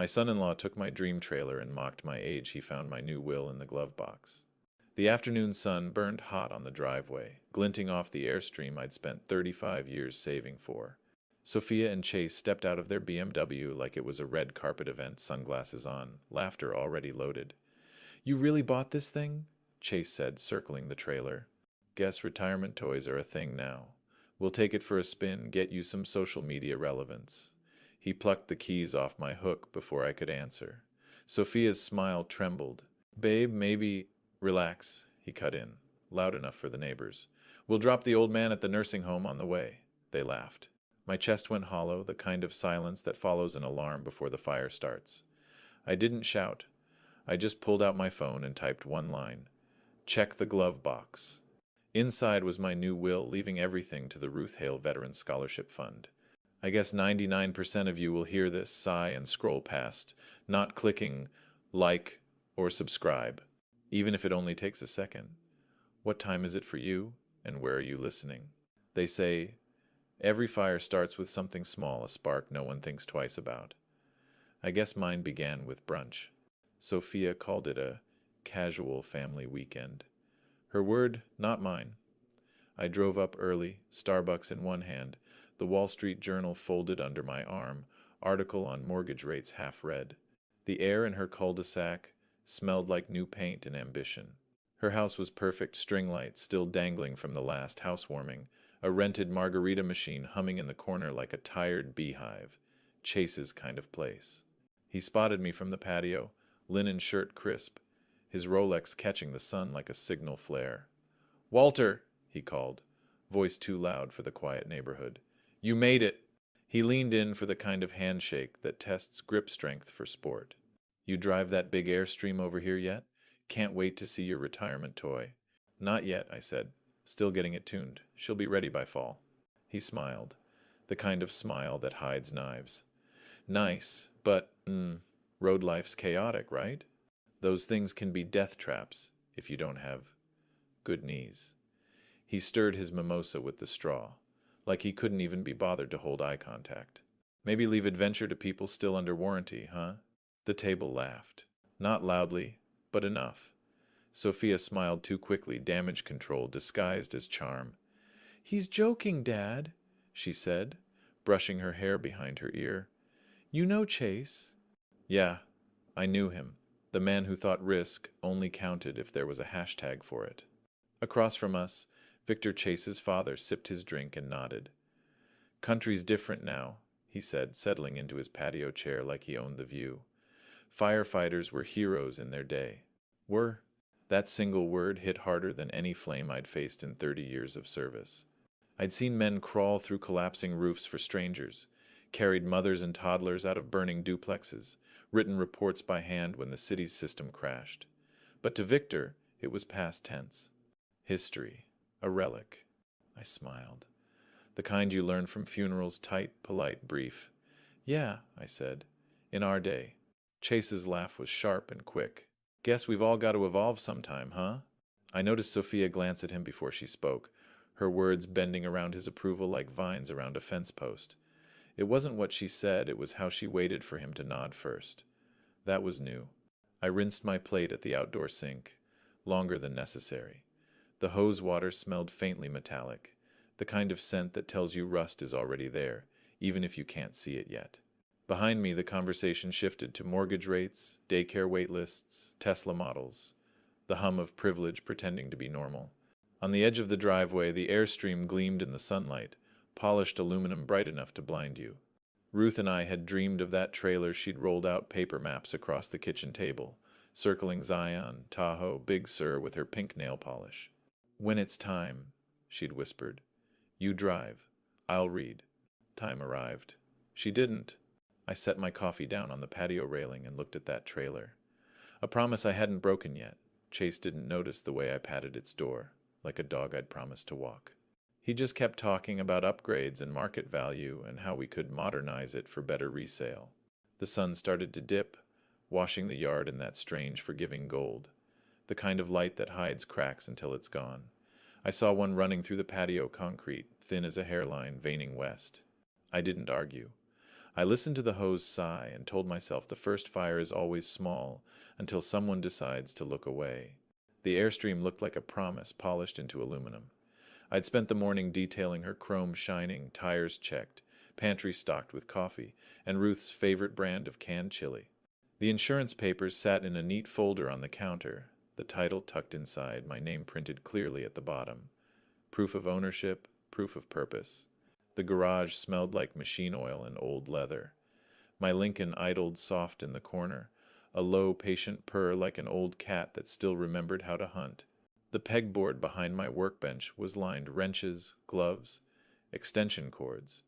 My son-in-law took my dream trailer and mocked my age. He found my new will in the glove box. The afternoon sun burned hot on the driveway, glinting off the Airstream I'd spent 35 years saving for. Sophia and Chase stepped out of their BMW like it was a red carpet event, sunglasses on, laughter already loaded. "You really bought this thing?" Chase said, circling the trailer. "Guess retirement toys are a thing now. We'll take it for a spin, get you some social media relevance." He plucked the keys off my hook before I could answer. Sophia's smile trembled. "Babe, maybe—" "Relax," he cut in, loud enough for the neighbors. "We'll drop the old man at the nursing home on the way." They laughed. My chest went hollow, the kind of silence that follows an alarm before the fire starts. I didn't shout. I just pulled out my phone and typed one line. "Check the glove box." Inside was my new will, leaving everything to the Ruth Hale Veterans Scholarship Fund. I guess 99% of you will hear this, sigh, and scroll past, not clicking like or subscribe, even if it only takes a second. What time is it for you, and where are you listening? They say, every fire starts with something small, a spark no one thinks twice about. I guess mine began with brunch. Sophia called it a casual family weekend. Her word, not mine. I drove up early, Starbucks in one hand, the Wall Street Journal folded under my arm, article on mortgage rates half read. The air in her cul-de-sac smelled like new paint and ambition. Her house was perfect, string lights still dangling from the last housewarming, a rented margarita machine humming in the corner like a tired beehive. Chase's kind of place. He spotted me from the patio, linen shirt crisp, his Rolex catching the sun like a signal flare. "Walter," he called, voice too loud for the quiet neighborhood. "You made it." He leaned in for the kind of handshake that tests grip strength for sport. "You drive that big Airstream over here yet? Can't wait to see your retirement toy." "Not yet," I said. "Still getting it tuned. She'll be ready by fall." He smiled, the kind of smile that hides knives. "Nice, but, road life's chaotic, right? Those things can be death traps if you don't have good knees." He stirred his mimosa with the straw, like he couldn't even be bothered to hold eye contact. "Maybe leave adventure to people still under warranty, huh?" The table laughed. Not loudly, but enough. Sophia smiled too quickly, damage control disguised as charm. "He's joking, Dad," she said, brushing her hair behind her ear. "You know Chase." Yeah, I knew him. The man who thought risk only counted if there was a hashtag for it. Across from us, Victor Chase's father sipped his drink and nodded. "Country's different now," he said, settling into his patio chair like he owned the view. "Firefighters were heroes in their day." Were? That single word hit harder than any flame I'd faced in 30 years of service. I'd seen men crawl through collapsing roofs for strangers, carried mothers and toddlers out of burning duplexes, written reports by hand when the city's system crashed. But to Victor, it was past tense. History. A relic. I smiled. The kind you learn from funerals, tight, polite, brief. "Yeah," I said. "In our day." Chase's laugh was sharp and quick. "Guess we've all got to evolve sometime, huh?" I noticed Sophia glance at him before she spoke, her words bending around his approval like vines around a fence post. It wasn't what she said, it was how she waited for him to nod first. That was new. I rinsed my plate at the outdoor sink, longer than necessary. The hose water smelled faintly metallic, the kind of scent that tells you rust is already there, even if you can't see it yet. Behind me, the conversation shifted to mortgage rates, daycare wait lists, Tesla models, the hum of privilege pretending to be normal. On the edge of the driveway, the Airstream gleamed in the sunlight, polished aluminum bright enough to blind you. Ruth and I had dreamed of that trailer. She'd rolled out paper maps across the kitchen table, circling Zion, Tahoe, Big Sur with her pink nail polish. "When it's time," she'd whispered. "You drive. I'll read." Time arrived. She didn't. I set my coffee down on the patio railing and looked at that trailer. A promise I hadn't broken yet. Chase didn't notice the way I patted its door, like a dog I'd promised to walk. He just kept talking about upgrades and market value and how we could modernize it for better resale. The sun started to dip, washing the yard in that strange, forgiving gold, the kind of light that hides cracks until it's gone. I saw one running through the patio concrete, thin as a hairline, veining west. I didn't argue. I listened to the hose sigh and told myself the first fire is always small until someone decides to look away. The Airstream looked like a promise polished into aluminum. I'd spent the morning detailing her chrome shining, tires checked, pantry stocked with coffee, and Ruth's favorite brand of canned chili. The insurance papers sat in a neat folder on the counter, the title tucked inside, my name printed clearly at the bottom. Proof of ownership, proof of purpose. The garage smelled like machine oil and old leather. My Lincoln idled soft in the corner, a low, patient purr like an old cat that still remembered how to hunt. The pegboard behind my workbench was lined wrenches, gloves, extension cords.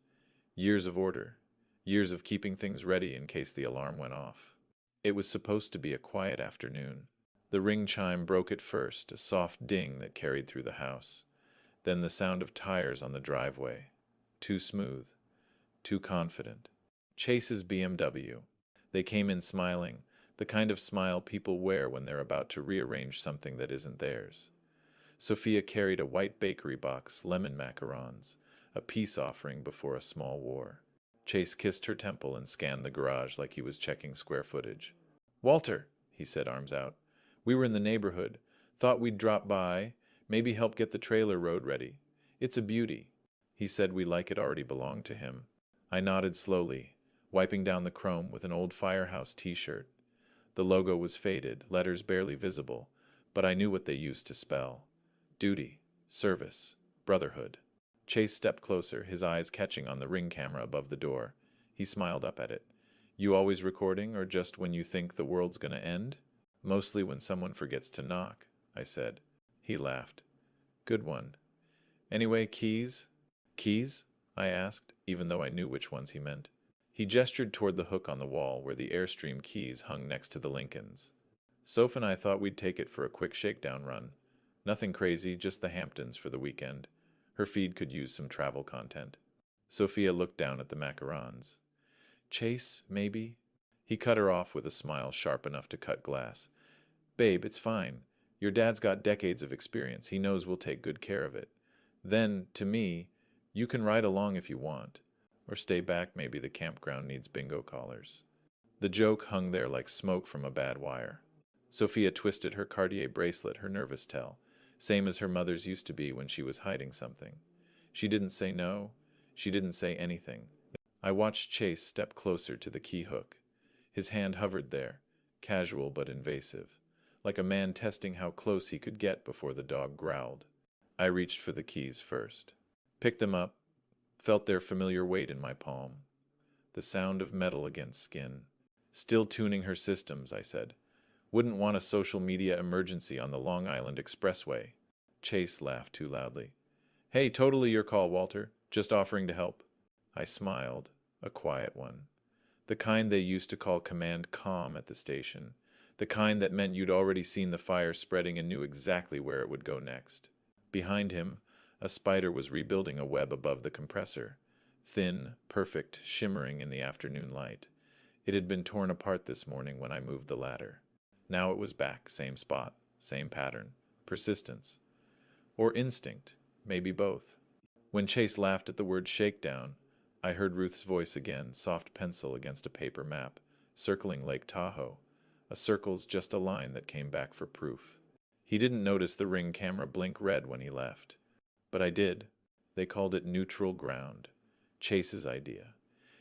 Years of order, years of keeping things ready in case the alarm went off. It was supposed to be a quiet afternoon. The ring chime broke at first, a soft ding that carried through the house. Then the sound of tires on the driveway. Too smooth, too confident. Chase's BMW. They came in smiling, the kind of smile people wear when they're about to rearrange something that isn't theirs. Sophia carried a white bakery box, lemon macarons, a peace offering before a small war. Chase kissed her temple and scanned the garage like he was checking square footage. "Walter," he said, arms out. "We were in the neighborhood. Thought we'd drop by, maybe help get the trailer road ready. It's a beauty." He said we like it already belonged to him. I nodded slowly, wiping down the chrome with an old Firehouse t-shirt. The logo was faded, letters barely visible, but I knew what they used to spell. Duty, service, brotherhood. Chase stepped closer, his eyes catching on the ring camera above the door. He smiled up at it. "You always recording, or just when you think the world's gonna end?" "Mostly when someone forgets to knock," I said. He laughed. "Good one. Anyway, keys?" "Keys?" I asked, even though I knew which ones he meant. He gestured toward the hook on the wall where the Airstream keys hung next to the Lincolns. "Soph and I thought we'd take it for a quick shakedown run. Nothing crazy, just the Hamptons for the weekend. Her feed could use some travel content." Sophia looked down at the macarons. "Chase, maybe?" He cut her off with a smile sharp enough to cut glass. "Babe, it's fine. Your dad's got decades of experience. He knows we'll take good care of it. Then, to me, you can ride along if you want. Or stay back, maybe the campground needs bingo collars." The joke hung there like smoke from a bad wire. Sophia twisted her Cartier bracelet, her nervous tell, same as her mother's used to be when she was hiding something. She didn't say no. She didn't say anything. I watched Chase step closer to the key hook. His hand hovered there, casual but invasive, like a man testing how close he could get before the dog growled. I reached for the keys first. Picked them up, felt their familiar weight in my palm. The sound of metal against skin. "Still tuning her systems," I said. "Wouldn't want a social media emergency on the Long Island Expressway." Chase laughed too loudly. "Hey, totally your call, Walter. Just offering to help." I smiled, a quiet one. The kind they used to call Command Calm at the station. The kind that meant you'd already seen the fire spreading and knew exactly where it would go next. Behind him, a spider was rebuilding a web above the compressor. Thin, perfect, shimmering in the afternoon light. It had been torn apart this morning when I moved the ladder. Now it was back, same spot, same pattern. Persistence. Or instinct, maybe both. When Chase laughed at the word shakedown, I heard Ruth's voice again, soft pencil against a paper map, circling Lake Tahoe. A circle's just a line that came back for proof. He didn't notice the ring camera blink red when he left. But I did. They called it neutral ground. Chase's idea.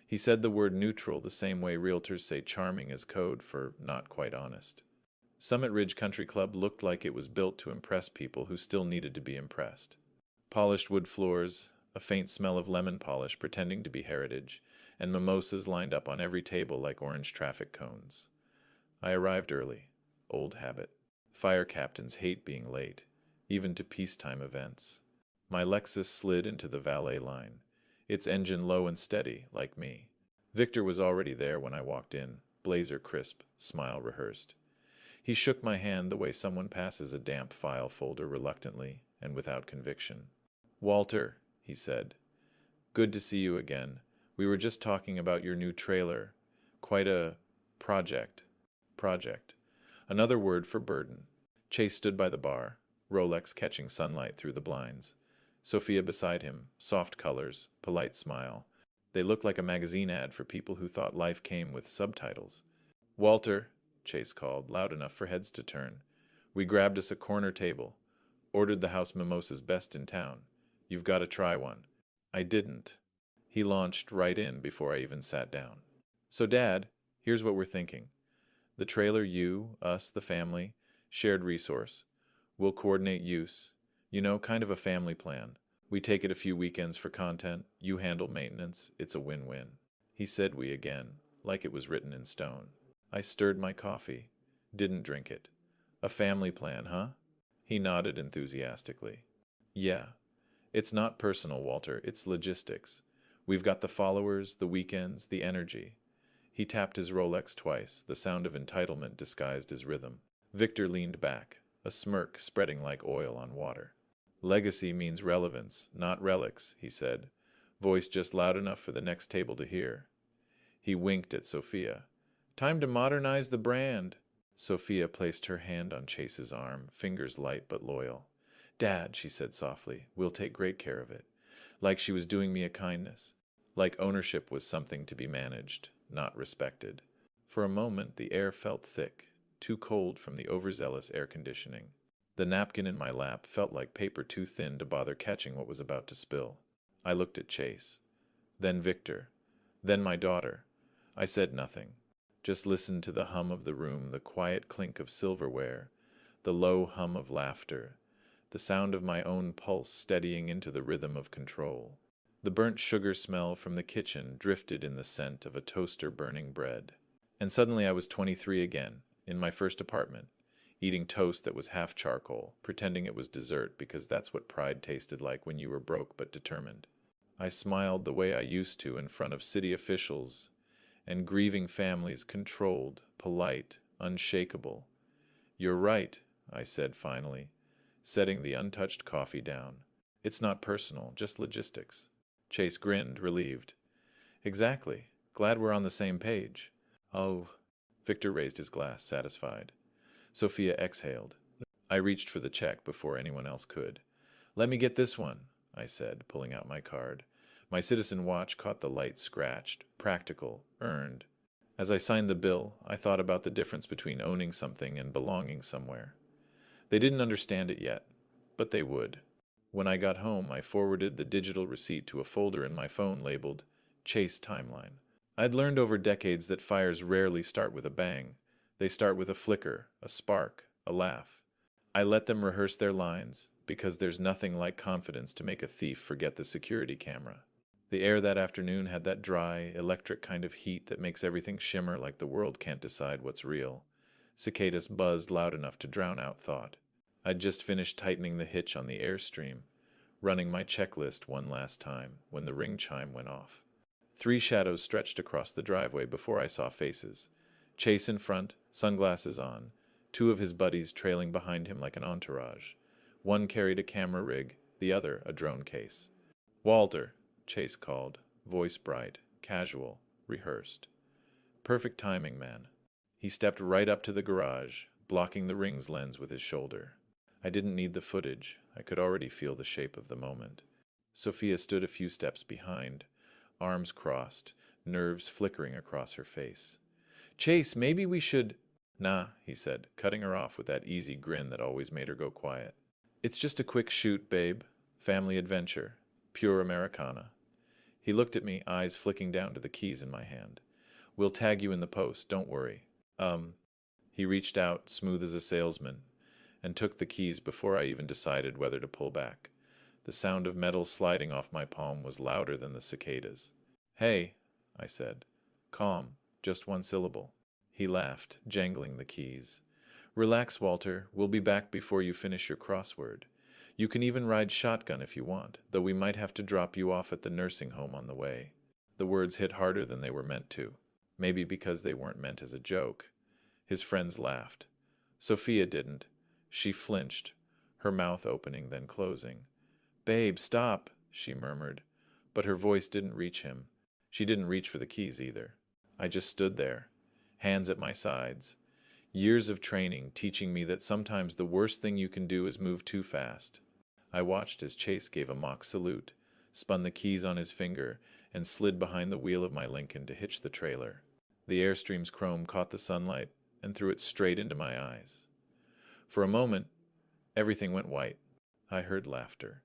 He said the word neutral the same way realtors say charming is code for not quite honest. Summit Ridge Country Club looked like it was built to impress people who still needed to be impressed. Polished wood floors, a faint smell of lemon polish pretending to be heritage, and mimosas lined up on every table like orange traffic cones. I arrived early. Old habit. Fire captains hate being late, even to peacetime events. My Lexus slid into the valet line, its engine low and steady, like me. Victor was already there when I walked in, blazer crisp, smile rehearsed. He shook my hand the way someone passes a damp file folder reluctantly and without conviction. "Walter," he said. "Good to see you again. We were just talking about your new trailer. Quite a project." Project. Another word for burden. Chase stood by the bar, Rolex catching sunlight through the blinds. Sophia beside him, soft colors, polite smile. They looked like a magazine ad for people who thought life came with subtitles. "Walter," Chase called, loud enough for heads to turn. We grabbed us a corner table. "Ordered the house mimosas best in town. You've got to try one." I didn't. He launched right in before I even sat down. "So, Dad, here's what we're thinking. The trailer, you, us, the family, shared resource. We'll coordinate use. You know, kind of a family plan. We take it a few weekends for content. You handle maintenance. It's a win-win." He said "we" again, like it was written in stone. I stirred my coffee. Didn't drink it. "A family plan, huh?" He nodded enthusiastically. "Yeah. It's not personal, Walter. It's logistics. We've got the followers, the weekends, the energy." He tapped his Rolex twice, the sound of entitlement disguised his rhythm. Victor leaned back, a smirk spreading like oil on water. "Legacy means relevance, not relics," he said, voice just loud enough for the next table to hear. He winked at Sophia. "Time to modernize the brand." Sophia placed her hand on Chase's arm, fingers light but loyal. "Dad," she said softly, "we'll take great care of it." Like she was doing me a kindness. Like ownership was something to be managed, not respected. For a moment the air felt thick, too cold from the overzealous air conditioning. The napkin in my lap felt like paper too thin to bother catching what was about to spill. I looked at Chase. Then Victor. Then my daughter. I said nothing. Just listened to the hum of the room, the quiet clink of silverware, the low hum of laughter, the sound of my own pulse steadying into the rhythm of control. The burnt sugar smell from the kitchen drifted in the scent of a toaster burning bread. And suddenly I was 23 again, in my first apartment, eating toast that was half charcoal, pretending it was dessert because that's what pride tasted like when you were broke but determined. I smiled the way I used to in front of city officials and grieving families, controlled, polite, unshakable. "You're right," I said finally, setting the untouched coffee down. "It's not personal, just logistics." Chase grinned, relieved. "Exactly. Glad we're on the same page." "Oh." Victor raised his glass, satisfied. Sophia exhaled. I reached for the check before anyone else could. "Let me get this one," I said, pulling out my card. My Citizen watch caught the light scratched, practical, earned. As I signed the bill, I thought about the difference between owning something and belonging somewhere. They didn't understand it yet, but they would. When I got home, I forwarded the digital receipt to a folder in my phone labeled Chase Timeline. I'd learned over decades that fires rarely start with a bang. They start with a flicker, a spark, a laugh. I let them rehearse their lines, because there's nothing like confidence to make a thief forget the security camera. The air that afternoon had that dry, electric kind of heat that makes everything shimmer like the world can't decide what's real. Cicadas buzzed loud enough to drown out thought. I'd just finished tightening the hitch on the Airstream, running my checklist one last time when the ring chime went off. 3 shadows stretched across the driveway before I saw faces. Chase in front, sunglasses on, 2 of his buddies trailing behind him like an entourage. One carried a camera rig, the other a drone case. "Walter," Chase called, voice bright, casual, rehearsed. Perfect timing, man. He stepped right up to the garage, blocking the ring's lens with his shoulder. I didn't need the footage. I could already feel the shape of the moment. Sophia stood a few steps behind, arms crossed, nerves flickering across her face. "Chase, maybe we should—" "Nah," he said, cutting her off with that easy grin that always made her go quiet. "It's just a quick shoot, babe. Family adventure. Pure Americana." He looked at me, eyes flicking down to the keys in my hand. "We'll tag you in the post, don't worry." He reached out, smooth as a salesman, and took the keys before I even decided whether to pull back. The sound of metal sliding off my palm was louder than the cicadas. "Hey," I said. "Calm, just 1 syllable." He laughed, jangling the keys. "Relax, Walter. We'll be back before you finish your crossword. You can even ride shotgun if you want, though we might have to drop you off at the nursing home on the way." The words hit harder than they were meant to. Maybe because they weren't meant as a joke. His friends laughed. Sophia didn't. She flinched, her mouth opening then closing. "Babe, stop," she murmured, but her voice didn't reach him. She didn't reach for the keys either. I just stood there, hands at my sides. Years of training teaching me that sometimes the worst thing you can do is move too fast. I watched as Chase gave a mock salute, spun the keys on his finger, and slid behind the wheel of my Lincoln to hitch the trailer. The Airstream's chrome caught the sunlight and threw it straight into my eyes. For a moment, everything went white. I heard laughter,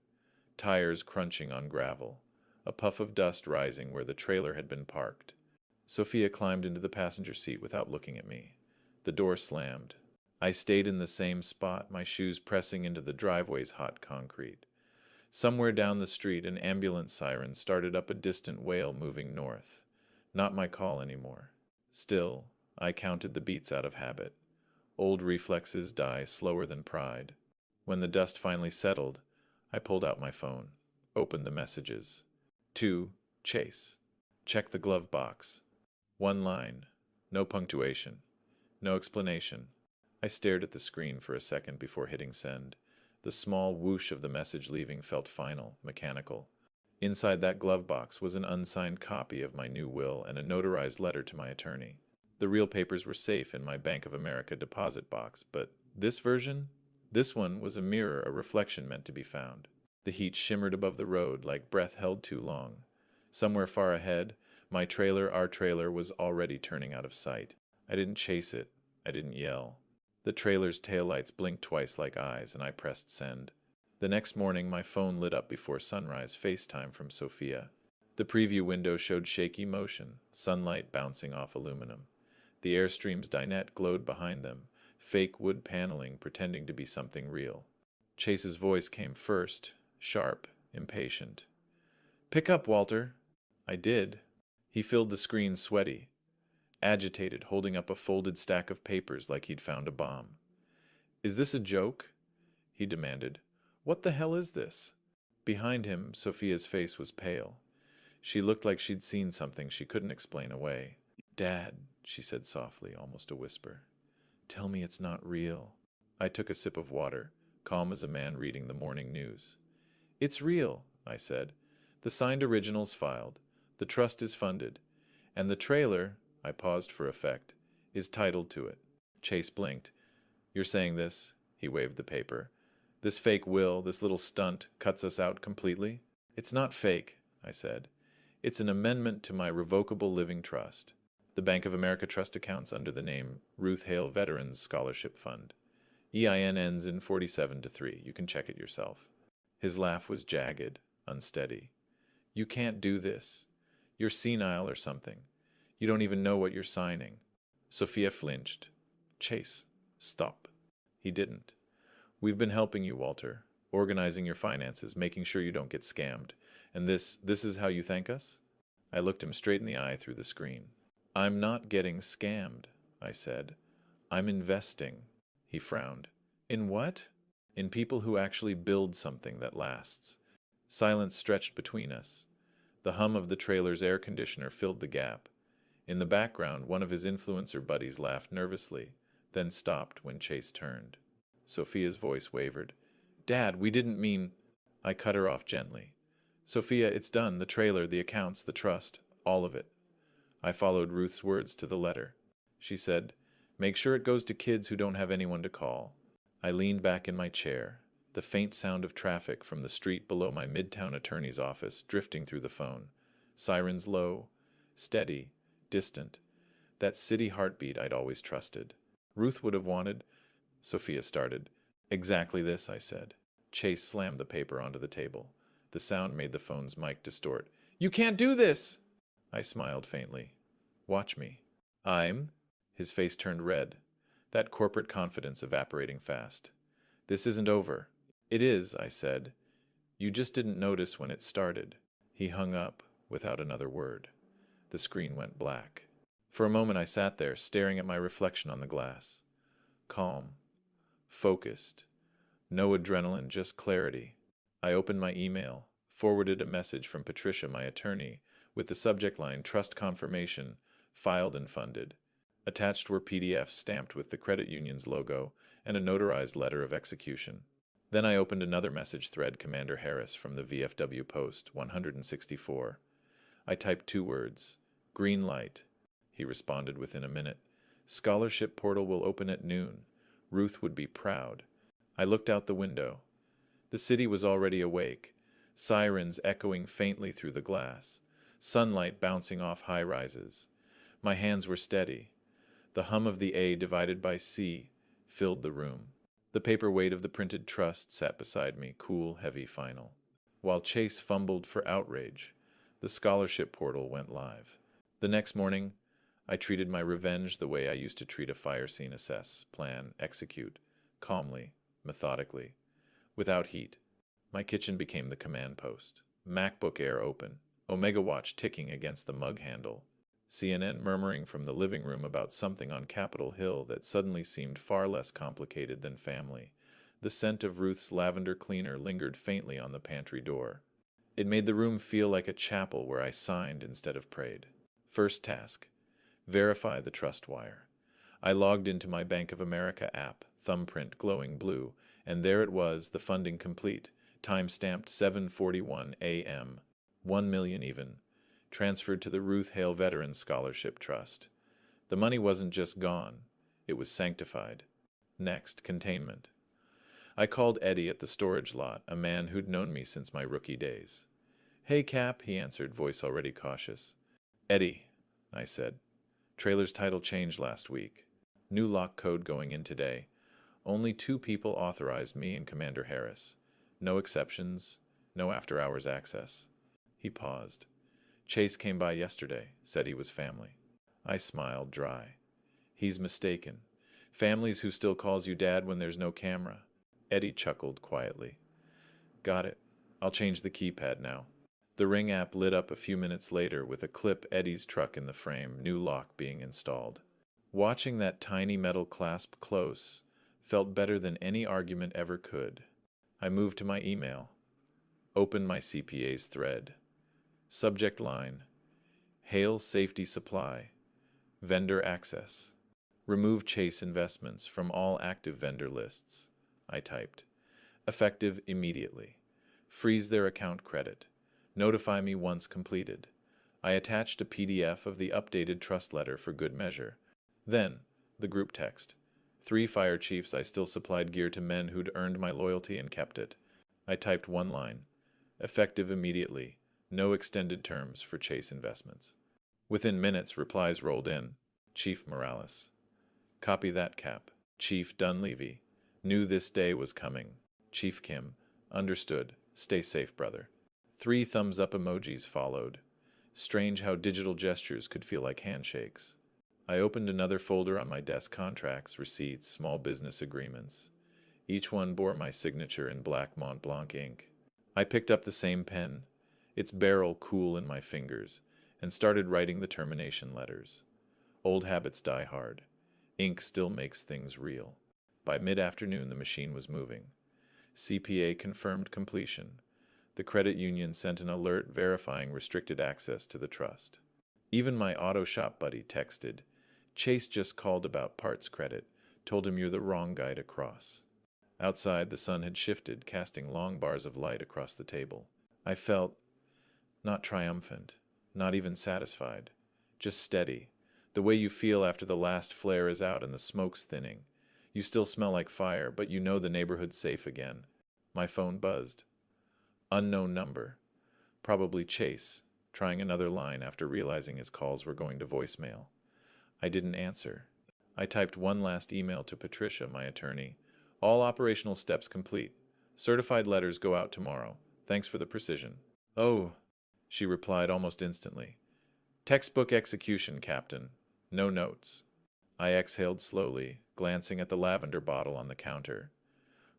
tires crunching on gravel, a puff of dust rising where the trailer had been parked. Sophia climbed into the passenger seat without looking at me. The door slammed. I stayed in the same spot, my shoes pressing into the driveway's hot concrete. Somewhere down the street, an ambulance siren started up a distant wail moving north. Not my call anymore. Still, I counted the beats out of habit. Old reflexes die slower than pride. When the dust finally settled, I pulled out my phone, opened the messages. To Chase. Check the glove box. One line. No punctuation. No explanation. I stared at the screen for a second before hitting send. The small whoosh of the message leaving felt final, mechanical. Inside that glove box was an unsigned copy of my new will and a notarized letter to my attorney. The real papers were safe in my Bank of America deposit box, but this version? This one was a mirror, a reflection meant to be found. The heat shimmered above the road like breath held too long. Somewhere far ahead, our trailer, was already turning out of sight. I didn't chase it. I didn't yell. The trailer's taillights blinked twice like eyes, and I pressed send. The next morning, my phone lit up before sunrise, FaceTime from Sophia. The preview window showed shaky motion, sunlight bouncing off aluminum. The Airstream's dinette glowed behind them, fake wood paneling pretending to be something real. Chase's voice came first, sharp, impatient. "Pick up, Walter." I did. He filled the screen sweaty, agitated, holding up a folded stack of papers like he'd found a bomb. "Is this a joke?" he demanded. "What the hell is this?" Behind him, Sophia's face was pale. She looked like she'd seen something she couldn't explain away. "Dad," she said softly, almost a whisper. "Tell me it's not real." I took a sip of water, calm as a man reading the morning news. "It's real," I said. "The signed original's filed. The trust is funded. And the trailer," I paused for effect, "is titled to it." Chase blinked. "You're saying this?" He waved the paper. "This fake will, this little stunt, cuts us out completely?" "It's not fake," I said. "It's an amendment to my revocable living trust. The Bank of America trust accounts under the name Ruth Hale Veterans Scholarship Fund. EIN ends in 47-3. You can check it yourself." His laugh was jagged, unsteady. "You can't do this. You're senile or something. You don't even know what you're signing." Sophia flinched. "Chase, stop." He didn't. "We've been helping you, Walter, organizing your finances, making sure you don't get scammed. And this is how you thank us?" I looked him straight in the eye through the screen. "I'm not getting scammed," I said. "I'm investing." He frowned. "In what?" "In people who actually build something that lasts." Silence stretched between us. The hum of the trailer's air conditioner filled the gap. In the background, one of his influencer buddies laughed nervously, then stopped when Chase turned. Sophia's voice wavered. "Dad, we didn't mean—" I cut her off gently. "Sophia, it's done. The trailer, the accounts, the trust, all of it." I followed Ruth's words to the letter. She said, "Make sure it goes to kids who don't have anyone to call." I leaned back in my chair, the faint sound of traffic from the street below my midtown attorney's office drifting through the phone. Sirens low, steady, distant. That city heartbeat I'd always trusted. Ruth would have wanted— Sophia started. "Exactly this," I said. Chase slammed the paper onto the table. The sound made the phone's mic distort. "You can't do this!" I smiled faintly. "Watch me." His face turned red, that corporate confidence evaporating fast. "This isn't over." "It is," I said. "You just didn't notice when it started." He hung up without another word. The screen went black. For a moment I sat there, staring at my reflection on the glass. Calm. Focused. No adrenaline, just clarity. I opened my email, forwarded a message from Patricia, my attorney, with the subject line, "Trust Confirmation, Filed and Funded." Attached were PDFs stamped with the credit union's logo and a notarized letter of execution. Then I opened another message thread, Commander Harris, from the VFW Post, 164. I typed 2 words, "Green light." He responded within a minute. "Scholarship portal will open at noon. Ruth would be proud." I looked out the window. The city was already awake. sirens echoing faintly through the glass, sunlight bouncing off high-rises. My hands were steady. The hum of the A divided by C filled the room. The paperweight of the printed trust sat beside me, cool, heavy, final. While Chase fumbled for outrage, the scholarship portal went live. The next morning, I treated my revenge the way I used to treat a fire scene: assess, plan, execute, calmly, methodically, without heat. My kitchen became the command post. MacBook Air open, Omega Watch ticking against the mug handle, CNN murmuring from the living room about something on Capitol Hill that suddenly seemed far less complicated than family. The scent of Ruth's lavender cleaner lingered faintly on the pantry door. It made the room feel like a chapel where I signed instead of prayed. First task: verify the trust wire. I logged into my Bank of America app, thumbprint glowing blue, and there it was, the funding complete, time-stamped 7:41 a.m., 1 million even, transferred to the Ruth Hale Veterans Scholarship Trust. The money wasn't just gone, it was sanctified. Next, containment. I called Eddie at the storage lot, a man who'd known me since my rookie days. "Hey, Cap," he answered, voice already cautious. "Eddie," I said. "Trailer's title changed last week. New lock code going in today. Only 2 people authorized, me and Commander Harris. No exceptions, no after-hours access." He paused. "Chase came by yesterday, said he was family." I smiled dry. "He's mistaken. Families who still calls you Dad when there's no camera." Eddie chuckled quietly. "Got it. I'll change the keypad now." The Ring app lit up a few minutes later with a clip: Eddie's truck in the frame, new lock being installed. Watching that tiny metal clasp close felt better than any argument ever could. I moved to my email. Opened my CPA's thread. Subject line: Hale Safety Supply. Vendor access. Remove Chase Investments from all active vendor lists. I typed. Effective immediately. Freeze their account credit. Notify me once completed. I attached a PDF of the updated trust letter for good measure. Then, the group text. 3 fire chiefs I still supplied gear to men who'd earned my loyalty and kept it. I typed one line. Effective immediately. No extended terms for Chase Investments. Within minutes, replies rolled in. Chief Morales. Copy that, Cap. Chief Dunleavy. Knew this day was coming. Chief Kim. Understood. Stay safe, brother. 3 thumbs-up emojis followed. Strange how digital gestures could feel like handshakes. I opened another folder on my desk: contracts, receipts, small business agreements. Each one bore my signature in black Mont Blanc ink. I picked up the same pen, its barrel cool in my fingers, and started writing the termination letters. Old habits die hard. Ink still makes things real. By mid-afternoon, the machine was moving. CPA confirmed completion. The credit union sent an alert verifying restricted access to the trust. Even my auto shop buddy texted, "Chase just called about parts credit. Told him you're the wrong guy to cross." Outside, the sun had shifted, casting long bars of light across the table. I felt not triumphant, not even satisfied, just steady, the way you feel after the last flare is out and the smoke's thinning. You still smell like fire, but you know the neighborhood's safe again. My phone buzzed. Unknown number. Probably Chase, trying another line after realizing his calls were going to voicemail. I didn't answer. I typed one last email to Patricia, my attorney. All operational steps complete. Certified letters go out tomorrow. Thanks for the precision. "Oh," she replied almost instantly. "Textbook execution, Captain. No notes." I exhaled slowly, glancing at the lavender bottle on the counter.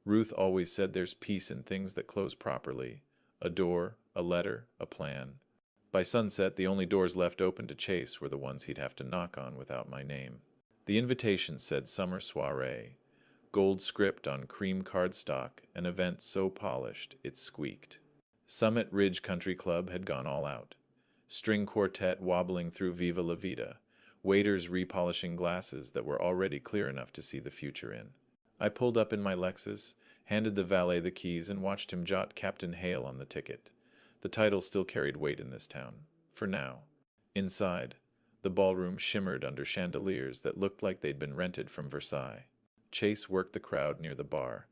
Ruth always said there's peace in things that close properly. A door, a letter, a plan. By sunset, the only doors left open to Chase were the ones he'd have to knock on without my name. The invitation said summer soiree. Gold script on cream cardstock, an event so polished it squeaked. Summit Ridge Country Club had gone all out. String quartet wobbling through Viva La Vida. Waiters repolishing glasses that were already clear enough to see the future in. I pulled up in my Lexus, handed the valet the keys, and watched him jot Captain Hale on the ticket. The title still carried weight in this town. For now. Inside, the ballroom shimmered under chandeliers that looked like they'd been rented from Versailles. Chase worked the crowd near the bar.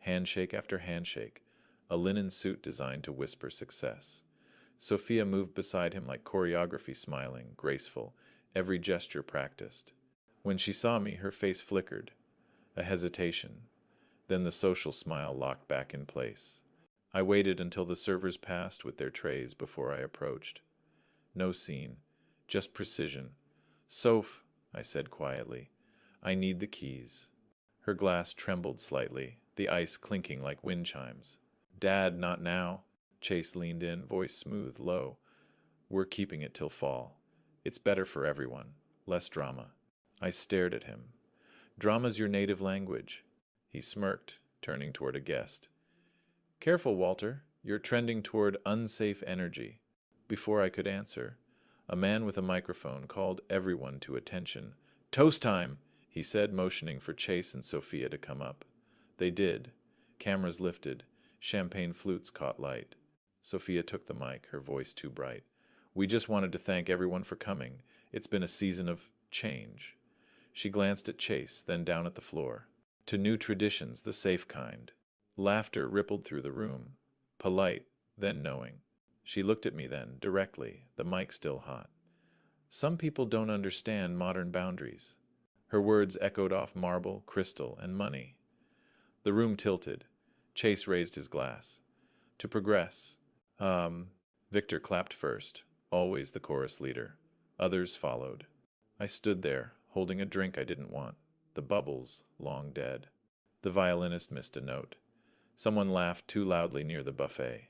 Handshake after handshake. a linen suit designed to whisper success. Sophia moved beside him like choreography, smiling, graceful, every gesture practiced. When she saw me, her face flickered, a hesitation. Then the social smile locked back in place. I waited until the servers passed with their trays before I approached. No scene, just precision. "Soph," I said quietly, "I need the keys." Her glass trembled slightly, the ice clinking like wind chimes. "Dad, not now." Chase leaned in, voice smooth, low. "We're keeping it till fall. It's better for everyone. Less drama." I stared at him. "Drama's your native language." He smirked, turning toward a guest. "Careful, Walter. You're trending toward unsafe energy." Before I could answer, a man with a microphone called everyone to attention. "Toast time," he said, motioning for Chase and Sophia to come up. They did. Cameras lifted. Champagne flutes caught light. Sophia took the mic, her voice too bright. "We just wanted to thank everyone for coming. It's been a season of change." She glanced at Chase, then down at the floor. "To new traditions, the safe kind." Laughter rippled through the room. Polite, then knowing. She looked at me then, directly, the mic still hot. "Some people don't understand modern boundaries." Her words echoed off marble, crystal, and money. The room tilted. Chase raised his glass. "To progress." Victor clapped first, always the chorus leader. Others followed. I stood there, holding a drink I didn't want, the bubbles long dead. The violinist missed a note. Someone laughed too loudly near the buffet.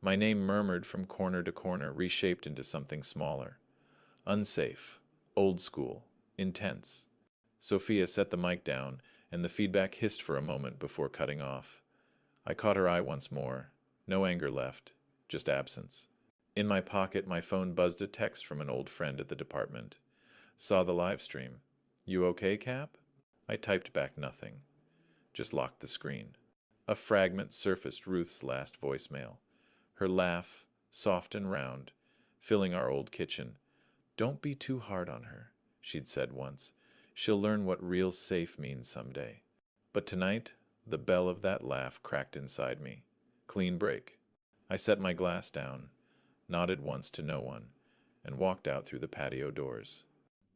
My name murmured from corner to corner, reshaped into something smaller. Unsafe, old school, intense. Sophia set the mic down, and the feedback hissed for a moment before cutting off. I caught her eye once more. No anger left, just absence. In my pocket, my phone buzzed a text from an old friend at the department. "Saw the live stream. You okay, Cap?" I typed back nothing. Just locked the screen. A fragment surfaced Ruth's last voicemail. Her laugh, soft and round, filling our old kitchen. "Don't be too hard on her," she'd said once. "She'll learn what real safe means someday." But tonight, the bell of that laugh cracked inside me. Clean break. I set my glass down, nodded once to no one, and walked out through the patio doors.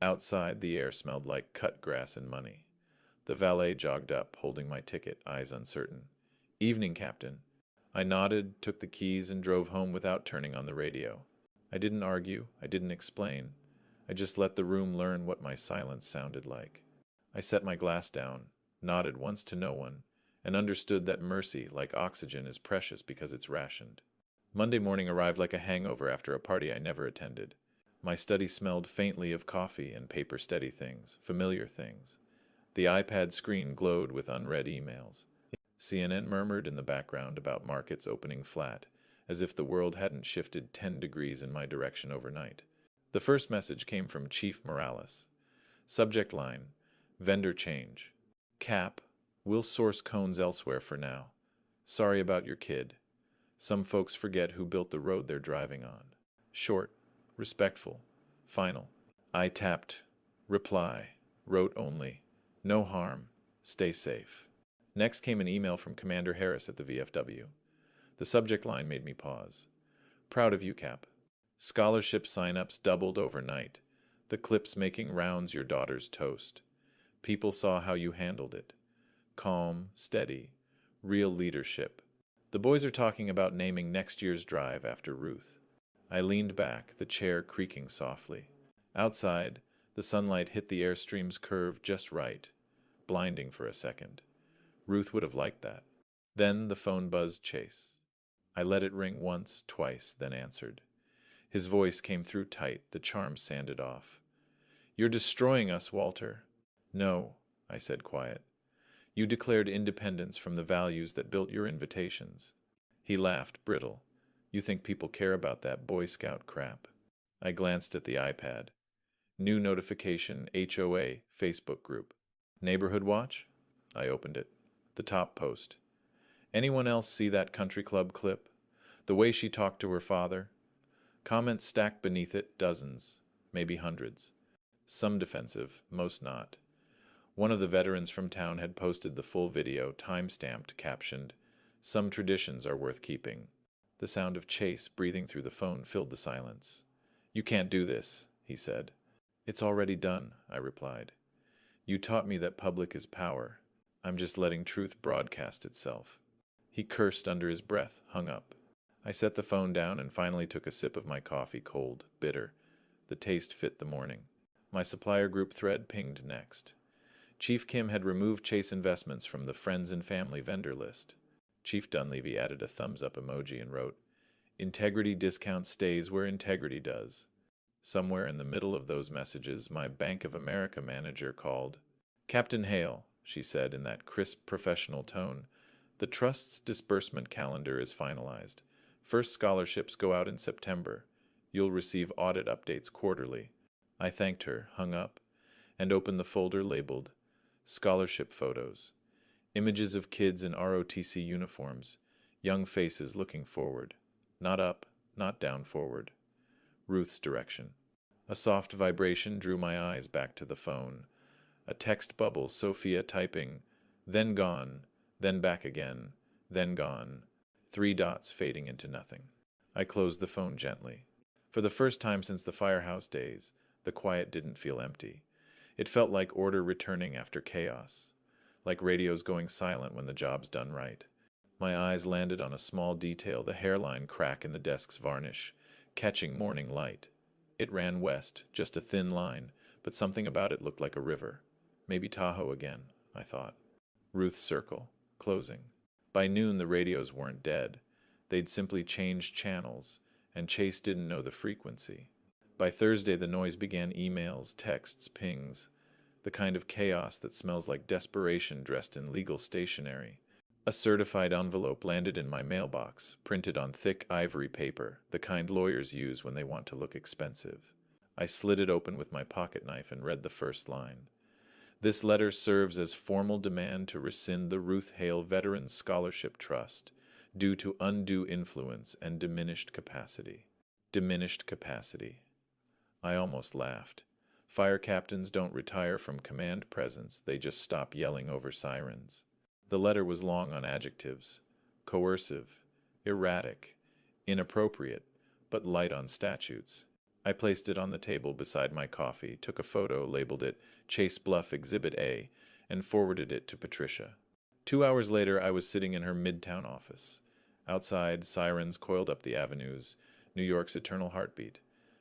Outside, the air smelled like cut grass and money. The valet jogged up, holding my ticket, eyes uncertain. "Evening, Captain." I nodded, took the keys, and drove home without turning on the radio. I didn't argue, I didn't explain. I just let the room learn what my silence sounded like. I set my glass down, nodded once to no one, and understood that mercy, like oxygen, is precious because it's rationed. Monday morning arrived like a hangover after a party I never attended. My study smelled faintly of coffee and paper-steady things, familiar things. The iPad screen glowed with unread emails. CNN murmured in the background about markets opening flat, as if the world hadn't shifted 10 degrees in my direction overnight. The first message came from Chief Morales. Subject line, "Vendor change. Cap, we'll source cones elsewhere for now. Sorry about your kid. Some folks forget who built the road they're driving on." Short, respectful, final. I tapped reply, wrote only, "No harm. Stay safe." Next came an email from Commander Harris at the VFW. The subject line made me pause. "Proud of you, Cap. Scholarship sign-ups doubled overnight. The clips making rounds your daughter's toast. People saw how you handled it. Calm, steady, real leadership. The boys are talking about naming next year's drive after Ruth." I leaned back, the chair creaking softly. Outside, the sunlight hit the Airstream's curve just right, blinding for a second. Ruth would have liked that. Then the phone buzzed Chase. I let it ring once, twice, then answered. His voice came through tight, the charm sanded off. "You're destroying us, Walter." "No," I said quiet. "You declared independence from the values that built your invitations." He laughed, brittle. "You think people care about that Boy Scout crap?" I glanced at the iPad. New notification, HOA, Facebook group. Neighborhood Watch? I opened it. The top post. "Anyone else see that country club clip? The way she talked to her father?" Comments stacked beneath it, dozens, maybe hundreds. Some defensive, most not. One of the veterans from town had posted the full video, time-stamped, captioned, Some traditions are worth keeping. The sound of Chase breathing through the phone filled the silence. "You can't do this," he said. "It's already done," I replied. "You taught me that public is power. I'm just letting truth broadcast itself." He cursed under his breath, hung up. I set the phone down and finally took a sip of my coffee, cold, bitter. The taste fit the morning. My supplier group thread pinged next. Chief Kim had removed Chase Investments from the friends and family vendor list. Chief Dunleavy added a thumbs-up emoji and wrote, "Integrity discount stays where integrity does." Somewhere in the middle of those messages, my Bank of America manager called. "Captain Hale," she said in that crisp professional tone, "the Trust's disbursement calendar is finalized. First scholarships go out in September. You'll receive audit updates quarterly." I thanked her, hung up, and opened the folder labeled Scholarship Photos. Images of kids in ROTC uniforms, young faces looking forward. Not up, not down forward. Ruth's direction. A soft vibration drew my eyes back to the phone. A text bubble, Sophia typing, then gone, then back again, then gone. 3 dots fading into nothing. I closed the phone gently. For the first time since the firehouse days, the quiet didn't feel empty. It felt like order returning after chaos. Like radios going silent when the job's done right. My eyes landed on a small detail, the hairline crack in the desk's varnish, catching morning light. It ran west, just a thin line, but something about it looked like a river. Maybe Tahoe again, I thought. Ruth's circle, closing. By noon, the radios weren't dead. They'd simply changed channels, and Chase didn't know the frequency. By Thursday, the noise began: emails, texts, pings. The kind of chaos that smells like desperation dressed in legal stationery. A certified envelope landed in my mailbox, printed on thick ivory paper, the kind lawyers use when they want to look expensive. I slid it open with my pocket knife and read the first line. "This letter serves as formal demand to rescind the Ruth Hale Veterans Scholarship Trust due to undue influence and diminished capacity." Diminished capacity. I almost laughed. Fire captains don't retire from command presence, they just stop yelling over sirens. The letter was long on adjectives. Coercive, erratic, inappropriate, but light on statutes. I placed it on the table beside my coffee, took a photo, labeled it Chase Bluff Exhibit A, and forwarded it to Patricia. 2 hours later, I was sitting in her Midtown office. Outside, sirens coiled up the avenues, New York's eternal heartbeat.